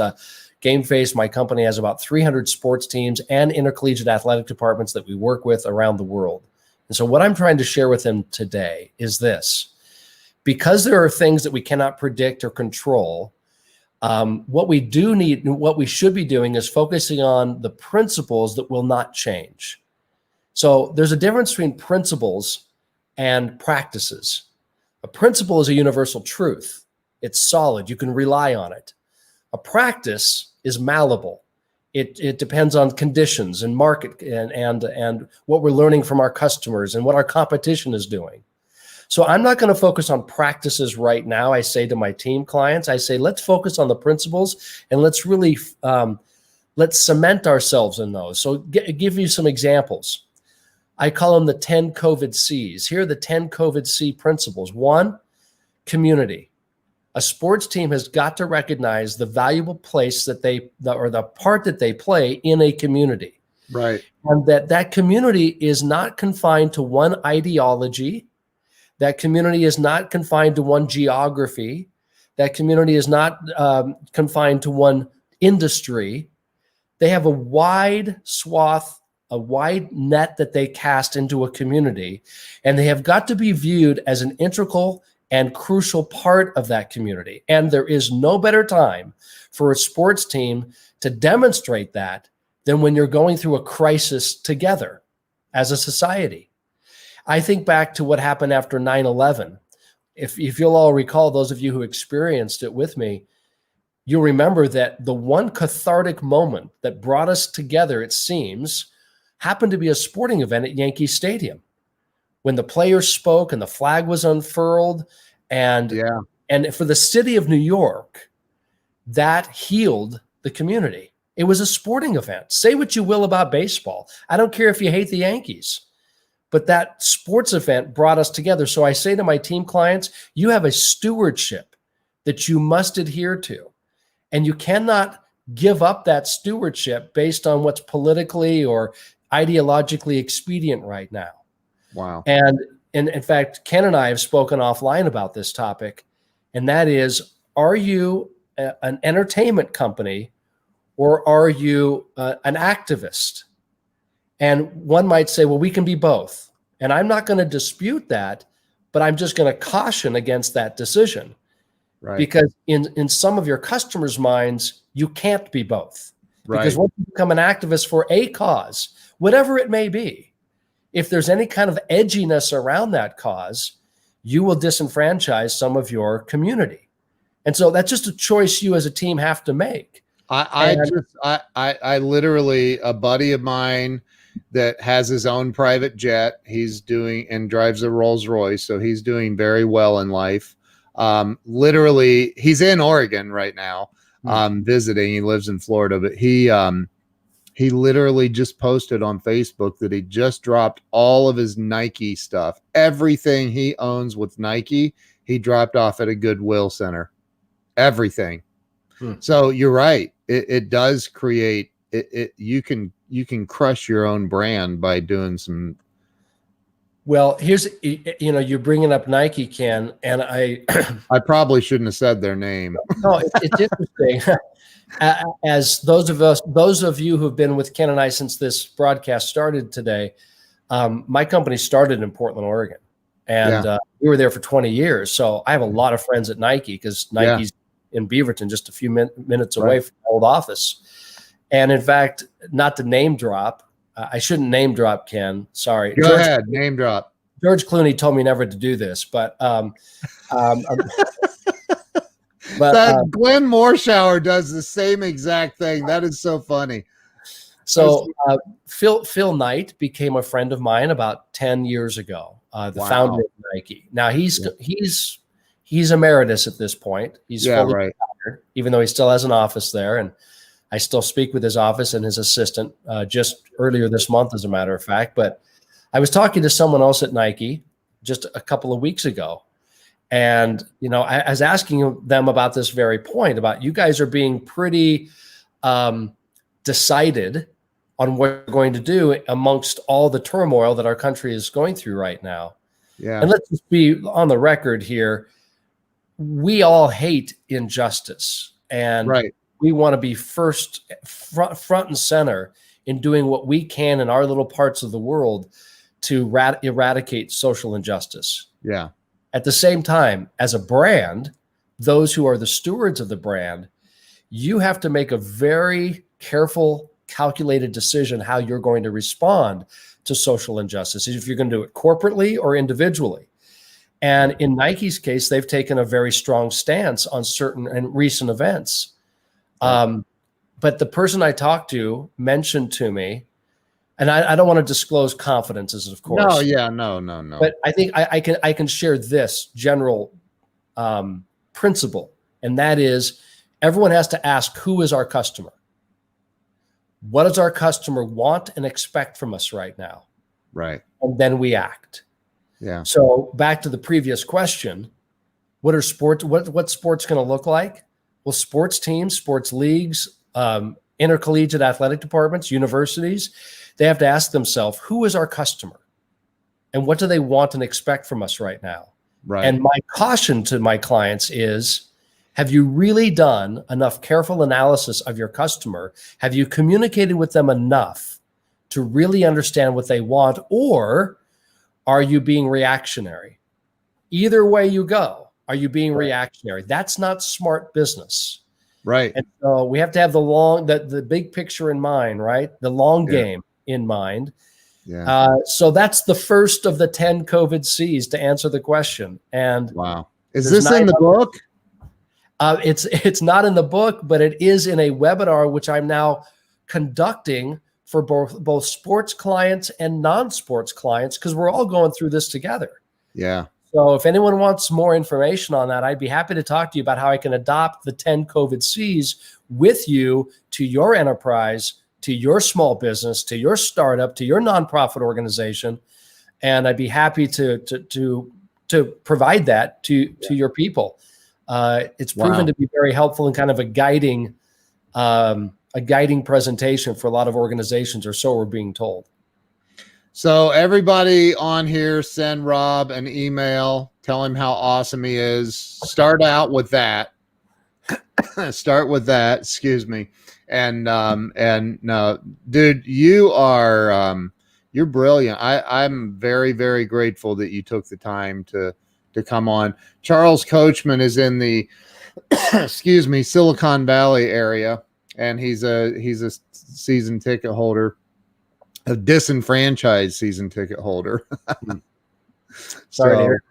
GameFace, my company, has about 300 sports teams and intercollegiate athletic departments that we work with around the world. And so what I'm trying to share with them today is this: because there are things that we cannot predict or control, what we do need, what we should be doing, is focusing on the principles that will not change. So there's a difference between principles and practices. A principle is a universal truth. It's solid. You can rely on it. A practice is malleable. It depends on conditions and market and what we're learning from our customers and what our competition is doing. So I'm not going to focus on practices right now. I say to my team clients, I say, let's focus on the principles, and let's really let's cement ourselves in those. So give you some examples. I call them the 10 Coveted C's. Here are the 10 Coveted C principles. 1, community. A sports team has got to recognize the valuable place that or the part that they play in a community. Right. And that community is not confined to one ideology. That community is not confined to one geography. That community is not confined to one industry. They have a wide swath, a wide net that they cast into a community, and they have got to be viewed as an integral and crucial part of that community. And there is no better time for a sports team to demonstrate that than when you're going through a crisis together as a society. I think back to what happened after 9/11. If you'll all recall, those of you who experienced it with me, you'll remember that the one cathartic moment that brought us together, it seems, happened to be a sporting event at Yankee Stadium, when the players spoke and the flag was unfurled. And for the city of New York, that healed the community. It was a sporting event. Say what you will about baseball. I don't care if you hate the Yankees, but that sports event brought us together. So I say to my team clients, you have a stewardship that you must adhere to, and you cannot give up that stewardship based on what's politically or ideologically expedient right now. Wow. And in fact, Ken and I have spoken offline about this topic, and that is, are you an entertainment company, or are you an activist? And one might say, well, we can be both. And I'm not going to dispute that, but I'm just going to caution against that decision. Right. Because in some of your customers' minds, you can't be both. Right. Because once you become an activist for a cause, whatever it may be, if there's any kind of edginess around that cause, you will disenfranchise some of your community. And so that's just a choice you as a team have to make. I literally, a buddy of mine that has his own private jet, he's doing and drives a Rolls Royce, so he's doing very well in life. Literally, he's in Oregon right now, visiting. He lives in Florida, but he literally just posted on Facebook that he just dropped all of his Nike stuff. Everything he owns with Nike, he dropped off at a Goodwill center. Everything. So you're right. It does create it. You can crush your own brand by doing some. Well, here's, you're bringing up Nike, Ken, and I probably shouldn't have said their name. No, it's interesting. As those of you who have been with Ken and I since this broadcast started today, my company started in Portland, Oregon, and we were there for 20 years. So I have a lot of friends at Nike, because Nike's in Beaverton, just a few minutes away from my old office. And in fact, not to name drop, I shouldn't name drop, Ken. Sorry. Go ahead, name drop. George Clooney told me never to do this, but Glenn Morshower does the same exact thing. That is so funny. So Phil Knight became a friend of mine about 10 years ago, the founder of Nike. Now he's emeritus at this point. He's fully retired, even though he still has an office there. And I still speak with his office and his assistant just earlier this month, as a matter of fact. But I was talking to someone else at Nike just a couple of weeks ago. And, I was asking them about this very point about you guys are being pretty decided on what you're going to do amongst all the turmoil that our country is going through right now. Yeah. And let's just be on the record here. We all hate injustice, and we want to be front and center in doing what we can in our little parts of the world to eradicate social injustice. Yeah. At the same time, as a brand, those who are the stewards of the brand, you have to make a very careful, calculated decision how you're going to respond to social injustice, if you're going to do it corporately or individually. And in Nike's case, they've taken a very strong stance on certain and recent events. But the person I talked to mentioned to me, and I don't want to disclose confidences, of course. No, yeah, no. But I think I can share this general principle, and that is everyone has to ask, who is our customer? What does our customer want and expect from us right now? Right. And then we act. Yeah. So back to the previous question, what are sports? What's sports going to look like? Well, sports teams, sports leagues, intercollegiate athletic departments, universities, they have to ask themselves, who is our customer? And what do they want and expect from us right now? Right. And my caution to my clients is, have you really done enough careful analysis of your customer? Have you communicated with them enough to really understand what they want? Or are you being reactionary? Either way you go, are you being reactionary? That's not smart business. Right. And so we have to have the big picture in mind, right? The long game in mind. Yeah. So that's the first of the 10 COVID Cs to answer the question. And wow. Is this in the book? It's not in the book, but it is in a webinar, which I'm now conducting for both sports clients and non-sports clients, because we're all going through this together. Yeah. So if anyone wants more information on that, I'd be happy to talk to you about how I can adopt the 10 COVID Cs with you to your enterprise, to your small business, to your startup, to your nonprofit organization. And I'd be happy to provide that to your people. It's proven to be very helpful and kind of a guiding presentation for a lot of organizations, or so we're being told. So everybody on here, send Rob an email, tell him how awesome he is. Start out with that. Start with that. Excuse me. And no, dude, you're brilliant. I'm very, very grateful that you took the time to come on. Charles Coachman is in the excuse me, Silicon Valley area, and he's a season ticket holder, a disenfranchised season ticket holder. Sorry to hear.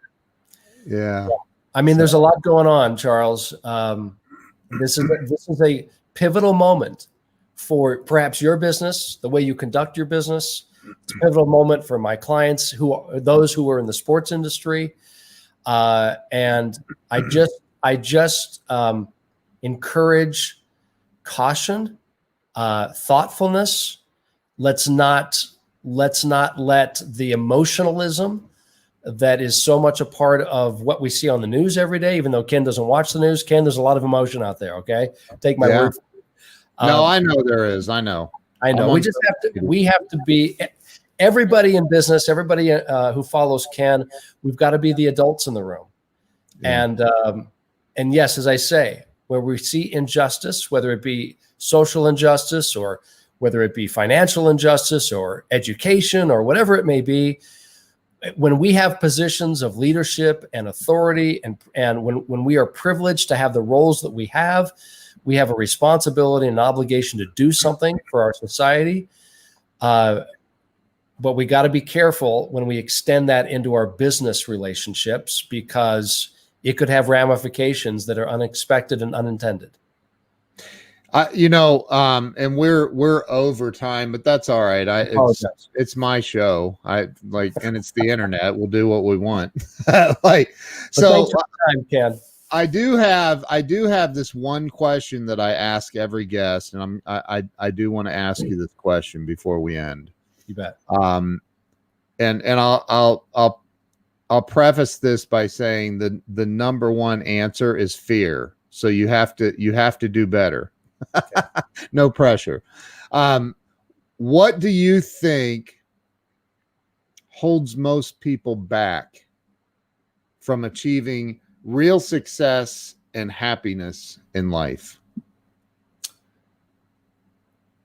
Yeah. I mean, there's a lot going on, Charles. This is a pivotal moment for perhaps your business, the way you conduct your business. It's a pivotal moment for my clients, those who are in the sports industry. And I just encourage caution, thoughtfulness. Let's not let the emotionalism that is so much a part of what we see on the news every day, even though Ken doesn't watch the news. Ken, there's a lot of emotion out there. Okay. Take my word for it. No, I know there is. I know. We have to be, everybody in business, everybody who follows Ken, we've got to be the adults in the room. Yeah. And yes, as I say, where we see injustice, whether it be social injustice or whether it be financial injustice or education or whatever it may be, when we have positions of leadership and authority, and when we are privileged to have the roles that we have a responsibility and obligation to do something for our society. But we got to be careful when we extend that into our business relationships, because it could have ramifications that are unexpected and unintended. And we're over time, but that's all right. It's my show. And it's the internet. We'll do what we want. Time, Ken. I do have this one question that I ask every guest, and I do want to ask you this question before we end. You bet. and I'll preface this by saying the number one answer is fear. So you have to do better. No pressure. What do you think holds most people back from achieving real success and happiness in life?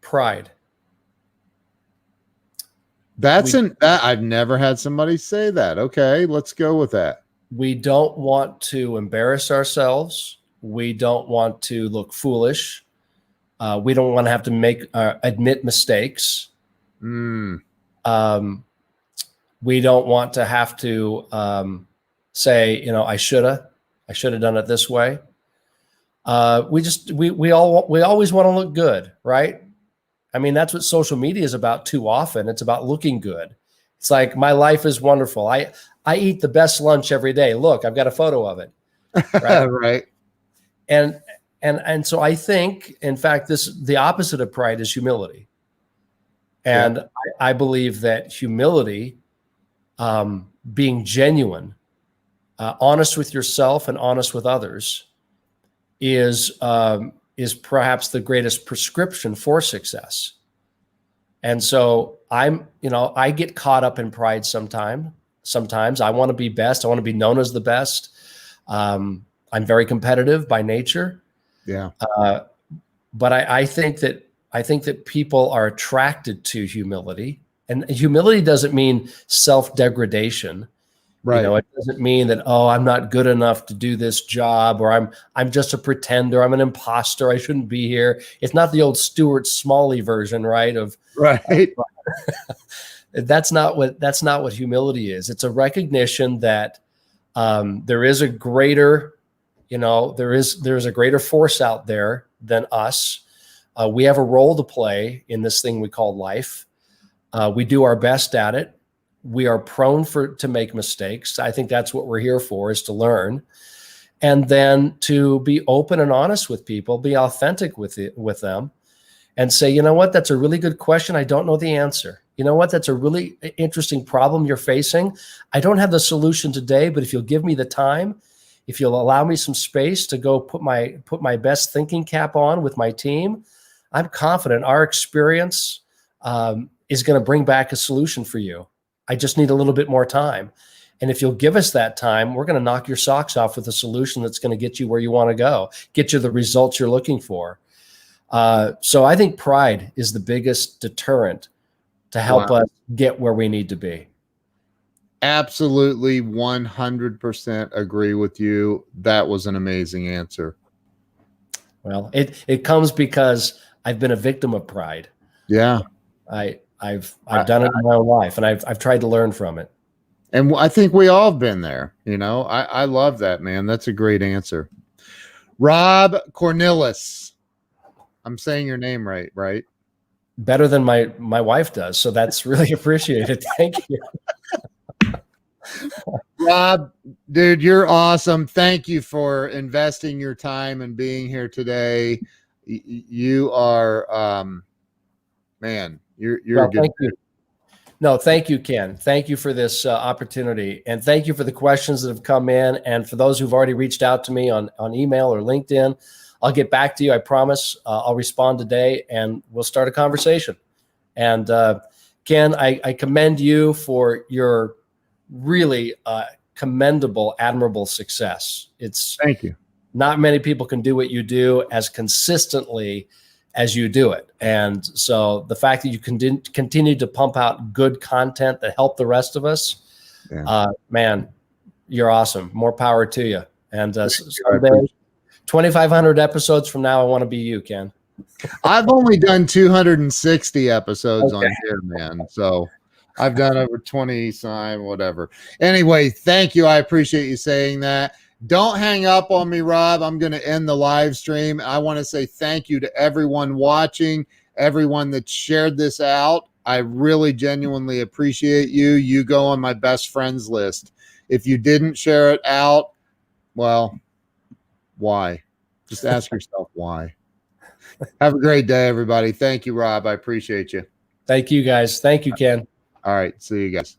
Pride. I've never had somebody say that. Okay, let's go with that. We don't want to embarrass ourselves. We don't want to look foolish. We don't want to have to admit mistakes. We don't want to have to say, I should have done it this way. We always want to look good, right? I mean, that's what social media is about too often. It's about looking good. It's like, my life is wonderful. I eat the best lunch every day. Look, I've got a photo of it. Right. Right. And so I think, in fact, the opposite of pride is humility. And yeah. I believe that humility, being genuine, honest with yourself and honest with others, is perhaps the greatest prescription for success. And so I get caught up in pride sometimes. I want to be best. I want to be known as the best. I'm very competitive by nature. Yeah. But I think that people are attracted to humility, and humility doesn't mean self-degradation. Right. It doesn't mean that, I'm not good enough to do this job, or I'm just a pretender. I'm an imposter. I shouldn't be here. It's not the old Stuart Smalley version, right? Right. That's not what humility is. It's a recognition that there is a greater, there's a greater force out there than us. We have a role to play in this thing we call life. We do our best at it. We are prone to make mistakes. I think that's what we're here for, is to learn, and then to be open and honest with people, be authentic with them, and say, you know what, that's a really good question. I don't know the answer. You know what, that's a really interesting problem you're facing. I don't have the solution today, but if you'll give me the time, if you'll allow me some space to go put my best thinking cap on with my team, I'm confident our experience is going to bring back a solution for you. I just need a little bit more time. And if you'll give us that time, we're going to knock your socks off with a solution that's going to get you where you want to go, get you the results you're looking for. So I think pride is the biggest deterrent to help us get where we need to be. Absolutely 100% agree with you. That was an amazing answer. Well, it comes because I've been a victim of pride. Yeah. I've done it in my own life, and I've tried to learn from it. And I think we all have been there. I love that, man. That's a great answer. Rob Cornilles. I'm saying your name right? Better than my wife does. So that's really appreciated. Thank you. Rob, dude, you're awesome. Thank you for investing your time and being here today. You are, man, you're good. Thank you. No, thank you, Ken. Thank you for this opportunity, and thank you for the questions that have come in, and for those who've already reached out to me on email or LinkedIn. I'll get back to you. I promise. I'll respond today, and we'll start a conversation. And Ken, I commend you for your really commendable, admirable success. Thank you. Not many people can do what you do as consistently as you do it. And so the fact that you continue to pump out good content that help the rest of us, man, you're awesome. More power to you. And someday, 2,500 episodes from now, I want to be you, Ken. I've only done 260 episodes on here, man. So I've done over 20, whatever. Anyway, thank you. I appreciate you saying that. Don't hang up on me, Rob. I'm going to end the live stream. I want to say thank you to everyone watching, everyone that shared this out. I really genuinely appreciate you. You go on my best friends list. If you didn't share it out, well, why? Just ask yourself why. Have a great day, everybody. Thank you, Rob. I appreciate you. Thank you, guys. Thank you, Ken. All right. See you guys.